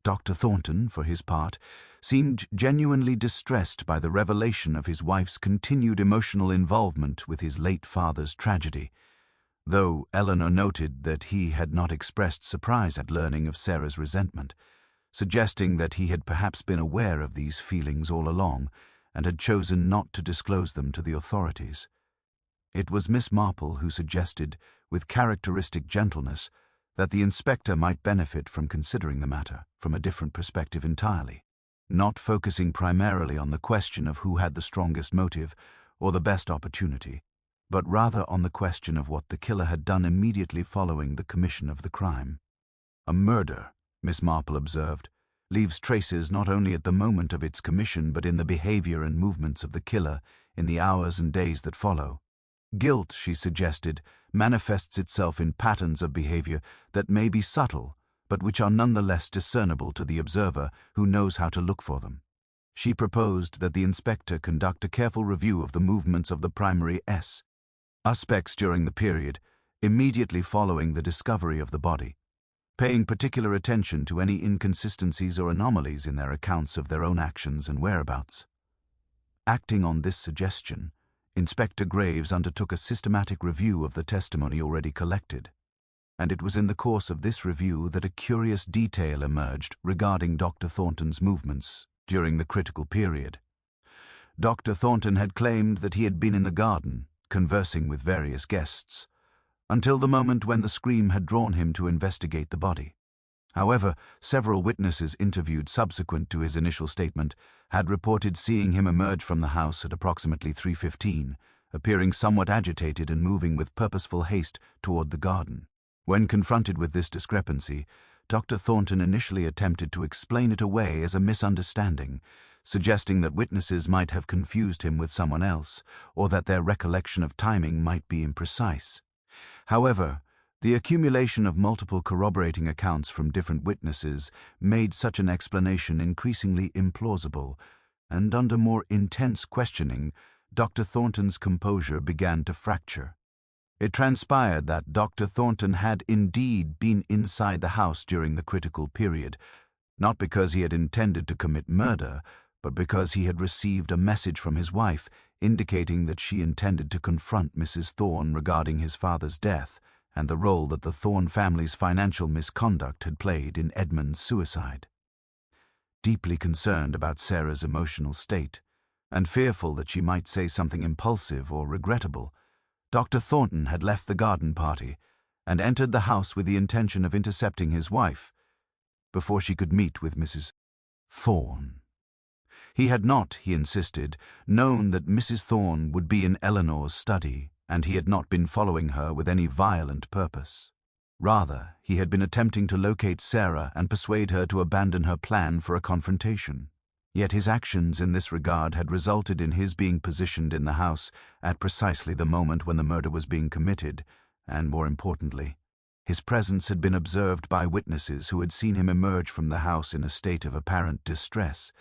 Dr. Thornton, for his part, seemed genuinely distressed by the revelation of his wife's continued emotional involvement with his late father's tragedy, though Eleanor noted that he had not expressed surprise at learning of Sarah's resentment, suggesting that he had perhaps been aware of these feelings all along and had chosen not to disclose them to the authorities. It was Miss Marple who suggested, with characteristic gentleness, that the inspector might benefit from considering the matter from a different perspective entirely, not focusing primarily on the question of who had the strongest motive or the best opportunity, but rather on the question of what the killer had done immediately following the commission of the crime. A murder, Miss Marple observed, leaves traces not only at the moment of its commission but in the behavior and movements of the killer in the hours and days that follow. Guilt, she suggested, manifests itself in patterns of behavior that may be subtle but which are nonetheless discernible to the observer who knows how to look for them. She proposed that the inspector conduct a careful review of the movements of the primary suspects during the period immediately following the discovery of the body, paying particular attention to any inconsistencies or anomalies in their accounts of their own actions and whereabouts. Acting on this suggestion, Inspector Graves undertook a systematic review of the testimony already collected, and it was in the course of this review that a curious detail emerged regarding Dr. Thornton's movements during the critical period. Dr. Thornton had claimed that he had been in the garden, conversing with various guests, until the moment when the scream had drawn him to investigate the body. However, several witnesses interviewed subsequent to his initial statement had reported seeing him emerge from the house at approximately 3:15, appearing somewhat agitated and moving with purposeful haste toward the garden. When confronted with this discrepancy, Dr. Thornton initially attempted to explain it away as a misunderstanding, suggesting that witnesses might have confused him with someone else, or that their recollection of timing might be imprecise. However, the accumulation of multiple corroborating accounts from different witnesses made such an explanation increasingly implausible, and under more intense questioning, Dr. Thornton's composure began to fracture. It transpired that Dr. Thornton had indeed been inside the house during the critical period, not because he had intended to commit murder, but because he had received a message from his wife indicating that she intended to confront Mrs. Thorne regarding his father's death and the role that the Thorne family's financial misconduct had played in Edmund's suicide. Deeply concerned about Sarah's emotional state, and fearful that she might say something impulsive or regrettable, Dr. Thornton had left the garden party and entered the house with the intention of intercepting his wife before she could meet with Mrs. Thorne. He had not, he insisted, known that Mrs. Thorne would be in Eleanor's study, and he had not been following her with any violent purpose. Rather, he had been attempting to locate Sarah and persuade her to abandon her plan for a confrontation. Yet his actions in this regard had resulted in his being positioned in the house at precisely the moment when the murder was being committed, and more importantly, his presence had been observed by witnesses who had seen him emerge from the house in a state of apparent distress.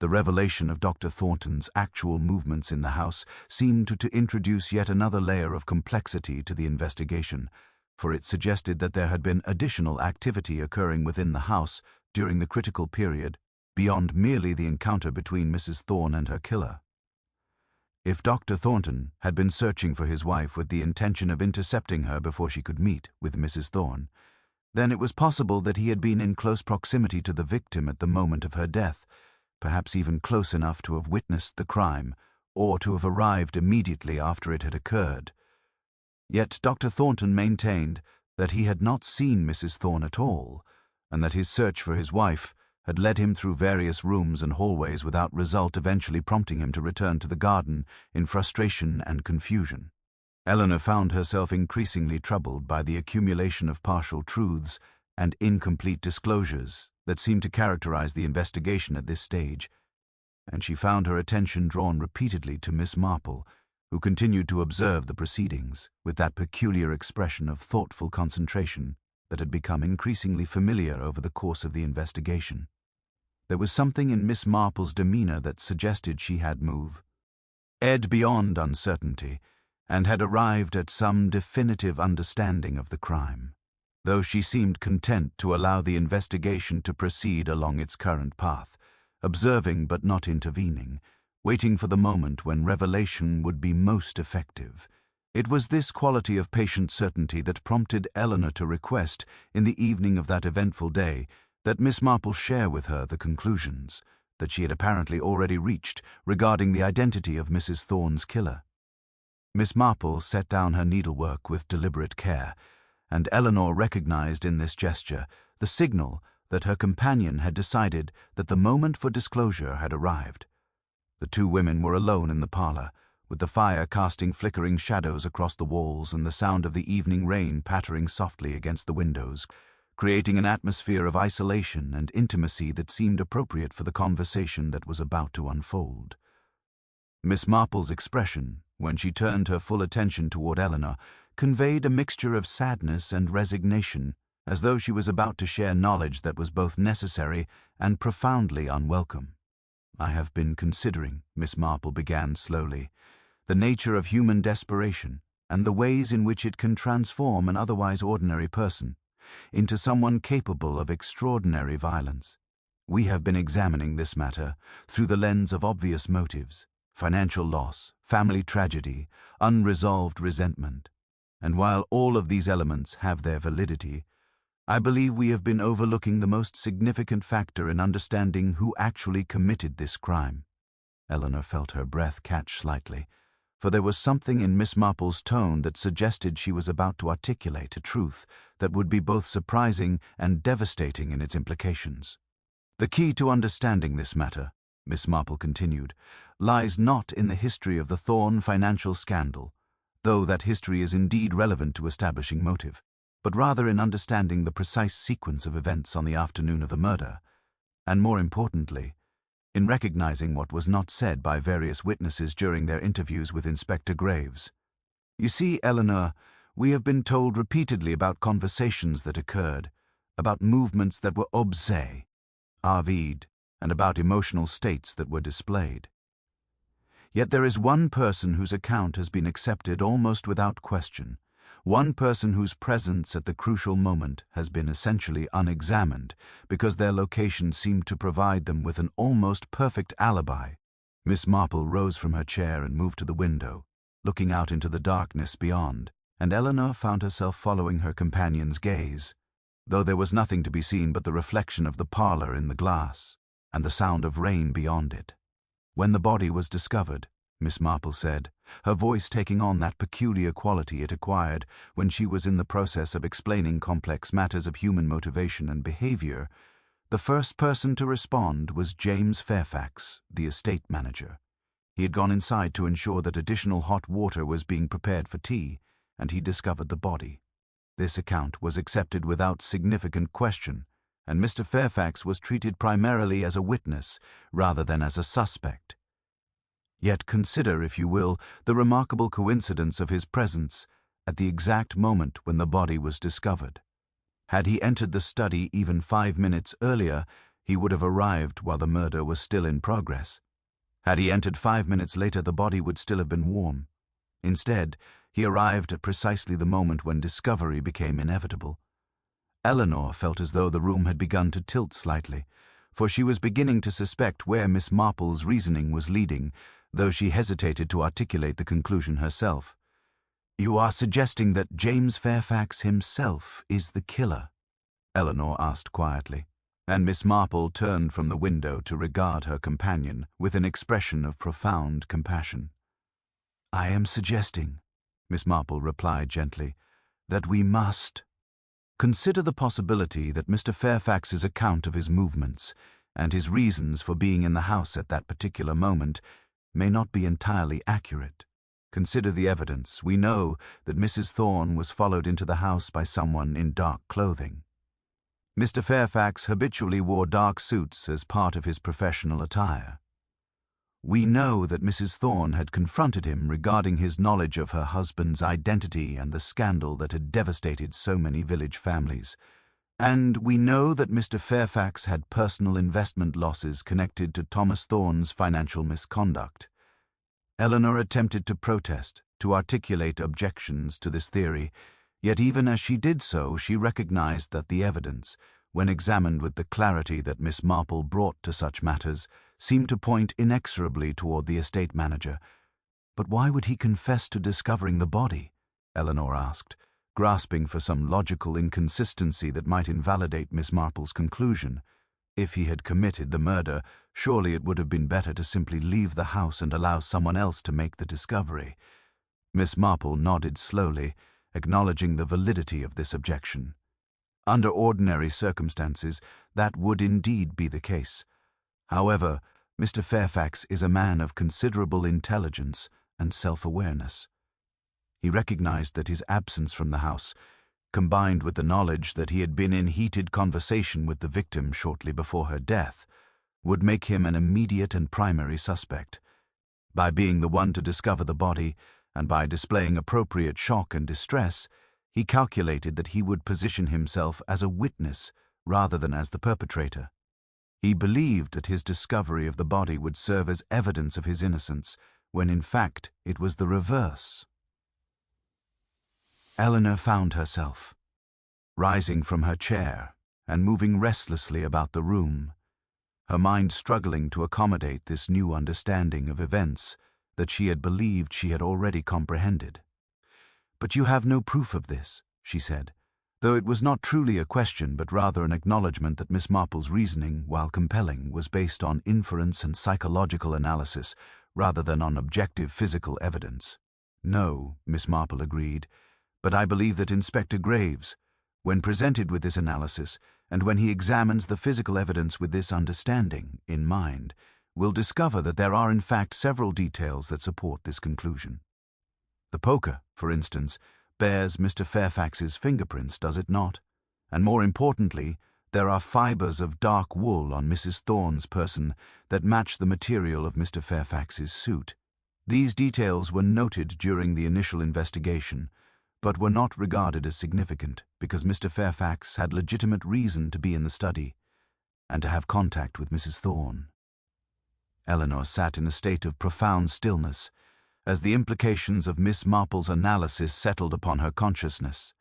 The revelation of Dr. Thornton's actual movements in the house seemed to introduce yet another layer of complexity to the investigation, for it suggested that there had been additional activity occurring within the house during the critical period, beyond merely the encounter between Mrs. Thorne and her killer. If Dr. Thornton had been searching for his wife with the intention of intercepting her before she could meet with Mrs. Thorne, then it was possible that he had been in close proximity to the victim at the moment of her death, perhaps even close enough to have witnessed the crime, or to have arrived immediately after it had occurred. Yet Dr. Thornton maintained that he had not seen Mrs. Thorne at all, and that his search for his wife had led him through various rooms and hallways without result, eventually prompting him to return to the garden in frustration and confusion. Eleanor found herself increasingly troubled by the accumulation of partial truths and incomplete disclosures that seemed to characterize the investigation at this stage, and she found her attention drawn repeatedly to Miss Marple, who continued to observe the proceedings with that peculiar expression of thoughtful concentration that had become increasingly familiar over the course of the investigation. There was something in Miss Marple's demeanor that suggested she had moved beyond uncertainty and had arrived at some definitive understanding of the crime, though she seemed content to allow the investigation to proceed along its current path, observing but not intervening, waiting for the moment when revelation would be most effective. It was this quality of patient certainty that prompted Eleanor to request, in the evening of that eventful day, that Miss Marple share with her the conclusions that she had apparently already reached regarding the identity of Mrs. Thorne's killer. Miss Marple set down her needlework with deliberate care, and Eleanor recognized in this gesture the signal that her companion had decided that the moment for disclosure had arrived. The two women were alone in the parlor, with the fire casting flickering shadows across the walls and the sound of the evening rain pattering softly against the windows, creating an atmosphere of isolation and intimacy that seemed appropriate for the conversation that was about to unfold. Miss Marple's expression, when she turned her full attention toward Eleanor, conveyed a mixture of sadness and resignation, as though she was about to share knowledge that was both necessary and profoundly unwelcome. "I have been considering," Miss Marple began slowly, "the nature of human desperation and the ways in which it can transform an otherwise ordinary person into someone capable of extraordinary violence. We have been examining this matter through the lens of obvious motives, financial loss, family tragedy, unresolved resentment, and while all of these elements have their validity, I believe we have been overlooking the most significant factor in understanding who actually committed this crime." Eleanor felt her breath catch slightly, for there was something in Miss Marple's tone that suggested she was about to articulate a truth that would be both surprising and devastating in its implications. "The key to understanding this matter," Miss Marple continued, "lies not in the history of the Thorne financial scandal, though that history is indeed relevant to establishing motive, but rather in understanding the precise sequence of events on the afternoon of the murder, and more importantly, in recognizing what was not said by various witnesses during their interviews with Inspector Graves. You see, Eleanor, we have been told repeatedly about conversations that occurred, about movements that were obscene, arvide, and about emotional states that were displayed. Yet there is one person whose account has been accepted almost without question, one person whose presence at the crucial moment has been essentially unexamined because their location seemed to provide them with an almost perfect alibi." Miss Marple rose from her chair and moved to the window, looking out into the darkness beyond, and Eleanor found herself following her companion's gaze, though there was nothing to be seen but the reflection of the parlor in the glass and the sound of rain beyond it. "When the body was discovered," Miss Marple said, her voice taking on that peculiar quality it acquired when she was in the process of explaining complex matters of human motivation and behavior, "the first person to respond was James Fairfax, the estate manager. He had gone inside to ensure that additional hot water was being prepared for tea, and he discovered the body. This account was accepted without significant question, and Mr. Fairfax was treated primarily as a witness rather than as a suspect. Yet consider, if you will, the remarkable coincidence of his presence at the exact moment when the body was discovered. Had he entered the study even 5 minutes earlier, he would have arrived while the murder was still in progress. Had he entered 5 minutes later, the body would still have been warm. Instead, he arrived at precisely the moment when discovery became inevitable. Eleanor felt as though the room had begun to tilt slightly, for she was beginning to suspect where Miss Marple's reasoning was leading, though she hesitated to articulate the conclusion herself. "You are suggesting that James Fairfax himself is the killer?" Eleanor asked quietly, and Miss Marple turned from the window to regard her companion with an expression of profound compassion. "I am suggesting," Miss Marple replied gently, "that we must consider the possibility that Mr. Fairfax's account of his movements and his reasons for being in the house at that particular moment may not be entirely accurate. Consider the evidence. We know that Mrs. Thorne was followed into the house by someone in dark clothing. Mr. Fairfax habitually wore dark suits as part of his professional attire. We know that Mrs. Thorne had confronted him regarding his knowledge of her husband's identity and the scandal that had devastated so many village families. And we know that Mr. Fairfax had personal investment losses connected to Thomas Thorne's financial misconduct. Eleanor attempted to protest, to articulate objections to this theory, yet even as she did so, she recognized that the evidence, when examined with the clarity that Miss Marple brought to such matters, seemed to point inexorably toward the estate manager. "But why would he confess to discovering the body?" Eleanor asked, grasping for some logical inconsistency that might invalidate Miss Marple's conclusion. If he had committed the murder, surely it would have been better to simply leave the house and allow someone else to make the discovery. Miss Marple nodded slowly, acknowledging the validity of this objection. Under ordinary circumstances, that would indeed be the case. However, Mr. Fairfax is a man of considerable intelligence and self-awareness. He recognized that his absence from the house, combined with the knowledge that he had been in heated conversation with the victim shortly before her death, would make him an immediate and primary suspect. By being the one to discover the body, and by displaying appropriate shock and distress, he calculated that he would position himself as a witness rather than as the perpetrator. He believed that his discovery of the body would serve as evidence of his innocence, when in fact it was the reverse. Eleanor found herself rising from her chair and moving restlessly about the room, her mind struggling to accommodate this new understanding of events that she had believed she had already comprehended. "But you have no proof of this," she said, though it was not truly a question but rather an acknowledgement that Miss Marple's reasoning, while compelling, was based on inference and psychological analysis rather than on objective physical evidence. "No," Miss Marple agreed, "but I believe that Inspector Graves, when presented with this analysis, and when he examines the physical evidence with this understanding in mind, will discover that there are in fact several details that support this conclusion. The poker, for instance, bears Mr. Fairfax's fingerprints, does it not? And more importantly, there are fibers of dark wool on Mrs. Thorne's person that match the material of Mr. Fairfax's suit. These details were noted during the initial investigation, but were not regarded as significant because Mr. Fairfax had legitimate reason to be in the study and to have contact with Mrs. Thorne." Eleanor sat in a state of profound stillness as the implications of Miss Marple's analysis settled upon her consciousness,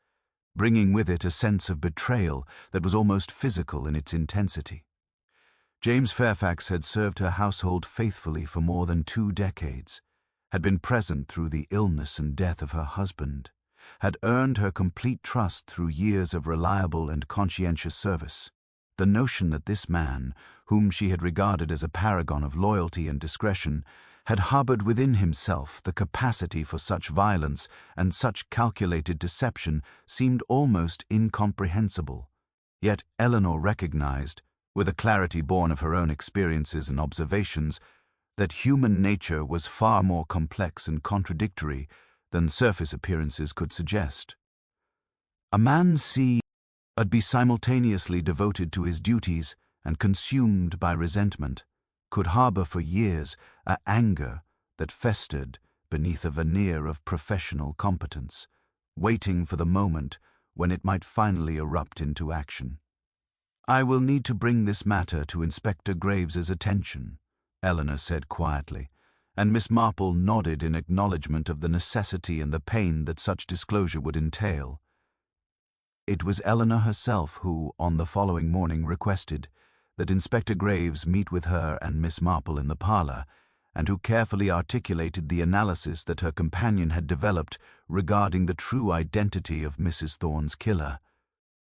bringing with it a sense of betrayal that was almost physical in its intensity. James Fairfax had served her household faithfully for more than 2 decades, had been present through the illness and death of her husband, had earned her complete trust through years of reliable and conscientious service. The notion that this man, whom she had regarded as a paragon of loyalty and discretion, had harbored within himself the capacity for such violence and such calculated deception seemed almost incomprehensible. Yet Eleanor recognized, with a clarity born of her own experiences and observations, that human nature was far more complex and contradictory than surface appearances could suggest. A man would be simultaneously devoted to his duties and consumed by resentment, could harbor for years a anger that festered beneath a veneer of professional competence, waiting for the moment when it might finally erupt into action. "I will need to bring this matter to Inspector Graves's attention," Eleanor said quietly, and Miss Marple nodded in acknowledgement of the necessity and the pain that such disclosure would entail. It was Eleanor herself who, on the following morning, requested that Inspector Graves meet with her and Miss Marple in the parlor, and who carefully articulated the analysis that her companion had developed regarding the true identity of Mrs. Thorne's killer.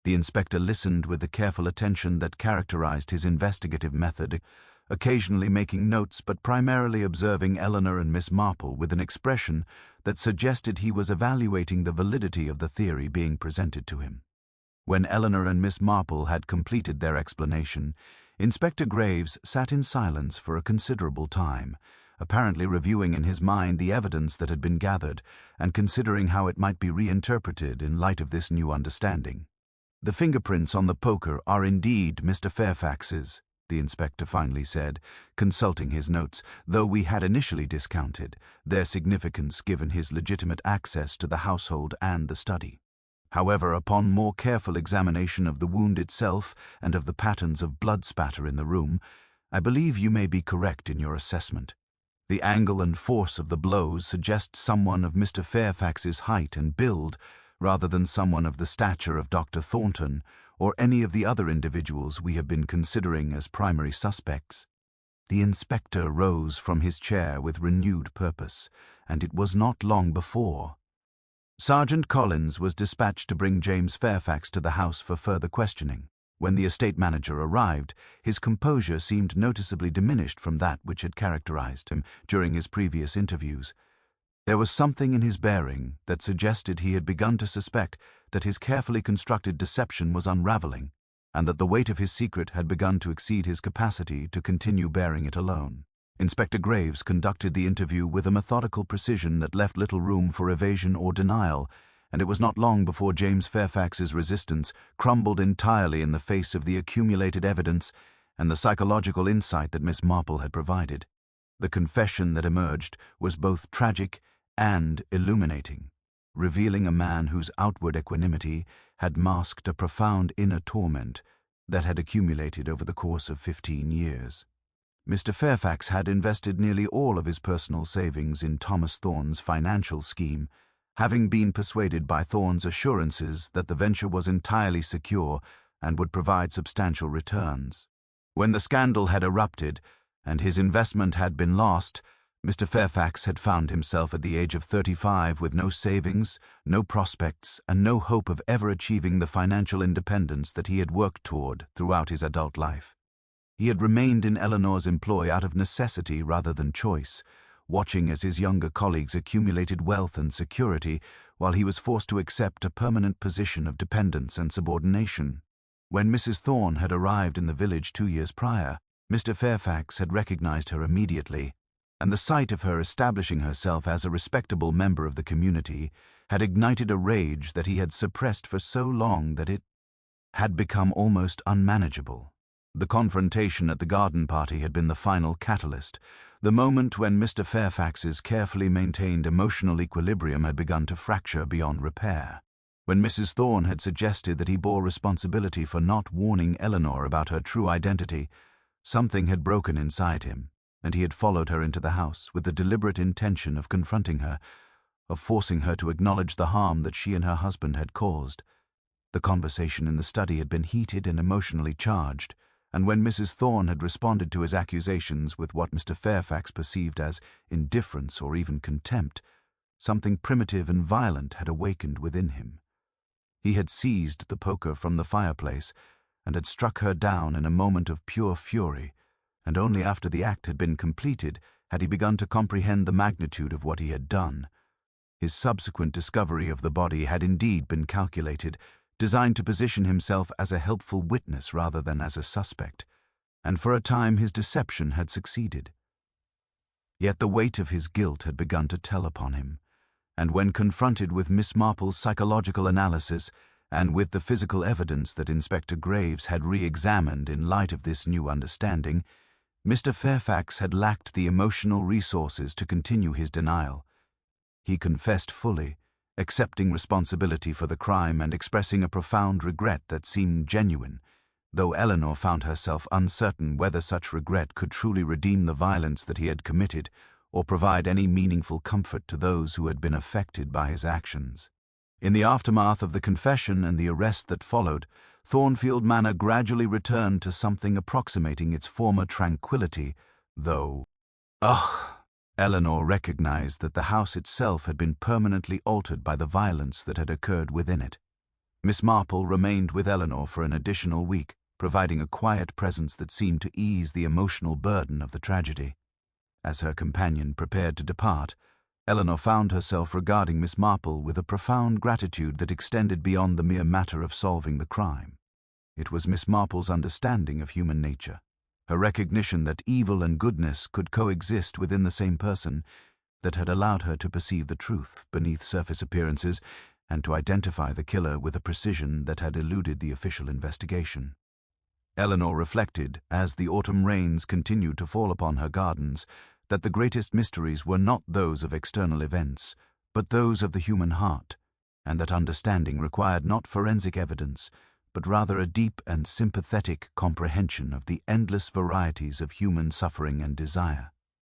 The inspector listened with the careful attention that characterized his investigative method, occasionally making notes but primarily observing Eleanor and Miss Marple with an expression that suggested he was evaluating the validity of the theory being presented to him. When Eleanor and Miss Marple had completed their explanation, Inspector Graves sat in silence for a considerable time, apparently reviewing in his mind the evidence that had been gathered and considering how it might be reinterpreted in light of this new understanding. "The fingerprints on the poker are indeed Mr. Fairfax's," the inspector finally said, consulting his notes, though we had initially discounted their significance given his legitimate access to the household and the study. "However, upon more careful examination of the wound itself and of the patterns of blood spatter in the room, I believe you may be correct in your assessment. The angle and force of the blows suggest someone of Mr. Fairfax's height and build, rather than someone of the stature of Dr. Thornton or any of the other individuals we have been considering as primary suspects." The inspector rose from his chair with renewed purpose, and it was not long before Sergeant Collins was dispatched to bring James Fairfax to the house for further questioning. When the estate manager arrived, his composure seemed noticeably diminished from that which had characterized him during his previous interviews. There was something in his bearing that suggested he had begun to suspect that his carefully constructed deception was unraveling, and that the weight of his secret had begun to exceed his capacity to continue bearing it alone. Inspector Graves conducted the interview with a methodical precision that left little room for evasion or denial, and it was not long before James Fairfax's resistance crumbled entirely in the face of the accumulated evidence and the psychological insight that Miss Marple had provided. The confession that emerged was both tragic and illuminating, revealing a man whose outward equanimity had masked a profound inner torment that had accumulated over the course of 15 years. Mr. Fairfax had invested nearly all of his personal savings in Thomas Thorne's financial scheme, having been persuaded by Thorne's assurances that the venture was entirely secure and would provide substantial returns. When the scandal had erupted and his investment had been lost, Mr. Fairfax had found himself at the age of 35 with no savings, no prospects, and no hope of ever achieving the financial independence that he had worked toward throughout his adult life. He had remained in Eleanor's employ out of necessity rather than choice, watching as his younger colleagues accumulated wealth and security while he was forced to accept a permanent position of dependence and subordination. When Mrs. Thorne had arrived in the village 2 years prior, Mr. Fairfax had recognized her immediately, and the sight of her establishing herself as a respectable member of the community had ignited a rage that he had suppressed for so long that it had become almost unmanageable. The confrontation at the garden party had been the final catalyst, the moment when Mr. Fairfax's carefully maintained emotional equilibrium had begun to fracture beyond repair. When Mrs. Thorne had suggested that he bore responsibility for not warning Eleanor about her true identity, something had broken inside him, and he had followed her into the house with the deliberate intention of confronting her, of forcing her to acknowledge the harm that she and her husband had caused. The conversation in the study had been heated and emotionally charged, and when Mrs. Thorne had responded to his accusations with what Mr. Fairfax perceived as indifference or even contempt, something primitive and violent had awakened within him. He had seized the poker from the fireplace and had struck her down in a moment of pure fury, and only after the act had been completed had he begun to comprehend the magnitude of what he had done. His subsequent discovery of the body had indeed been calculated, designed to position himself as a helpful witness rather than as a suspect, and for a time his deception had succeeded. Yet the weight of his guilt had begun to tell upon him, and when confronted with Miss Marple's psychological analysis and with the physical evidence that Inspector Graves had re-examined in light of this new understanding, Mr. Fairfax had lacked the emotional resources to continue his denial. He confessed fully, accepting responsibility for the crime and expressing a profound regret that seemed genuine, though Eleanor found herself uncertain whether such regret could truly redeem the violence that he had committed or provide any meaningful comfort to those who had been affected by his actions. In the aftermath of the confession and the arrest that followed, Thornfield Manor gradually returned to something approximating its former tranquility, though, Eleanor recognized that the house itself had been permanently altered by the violence that had occurred within it. Miss Marple remained with Eleanor for an additional week, providing a quiet presence that seemed to ease the emotional burden of the tragedy. As her companion prepared to depart, Eleanor found herself regarding Miss Marple with a profound gratitude that extended beyond the mere matter of solving the crime. It was Miss Marple's understanding of human nature, her recognition that evil and goodness could coexist within the same person, that had allowed her to perceive the truth beneath surface appearances and to identify the killer with a precision that had eluded the official investigation. Eleanor reflected, as the autumn rains continued to fall upon her gardens, that the greatest mysteries were not those of external events, but those of the human heart, and that understanding required not forensic evidence, but rather a deep and sympathetic comprehension of the endless varieties of human suffering and desire.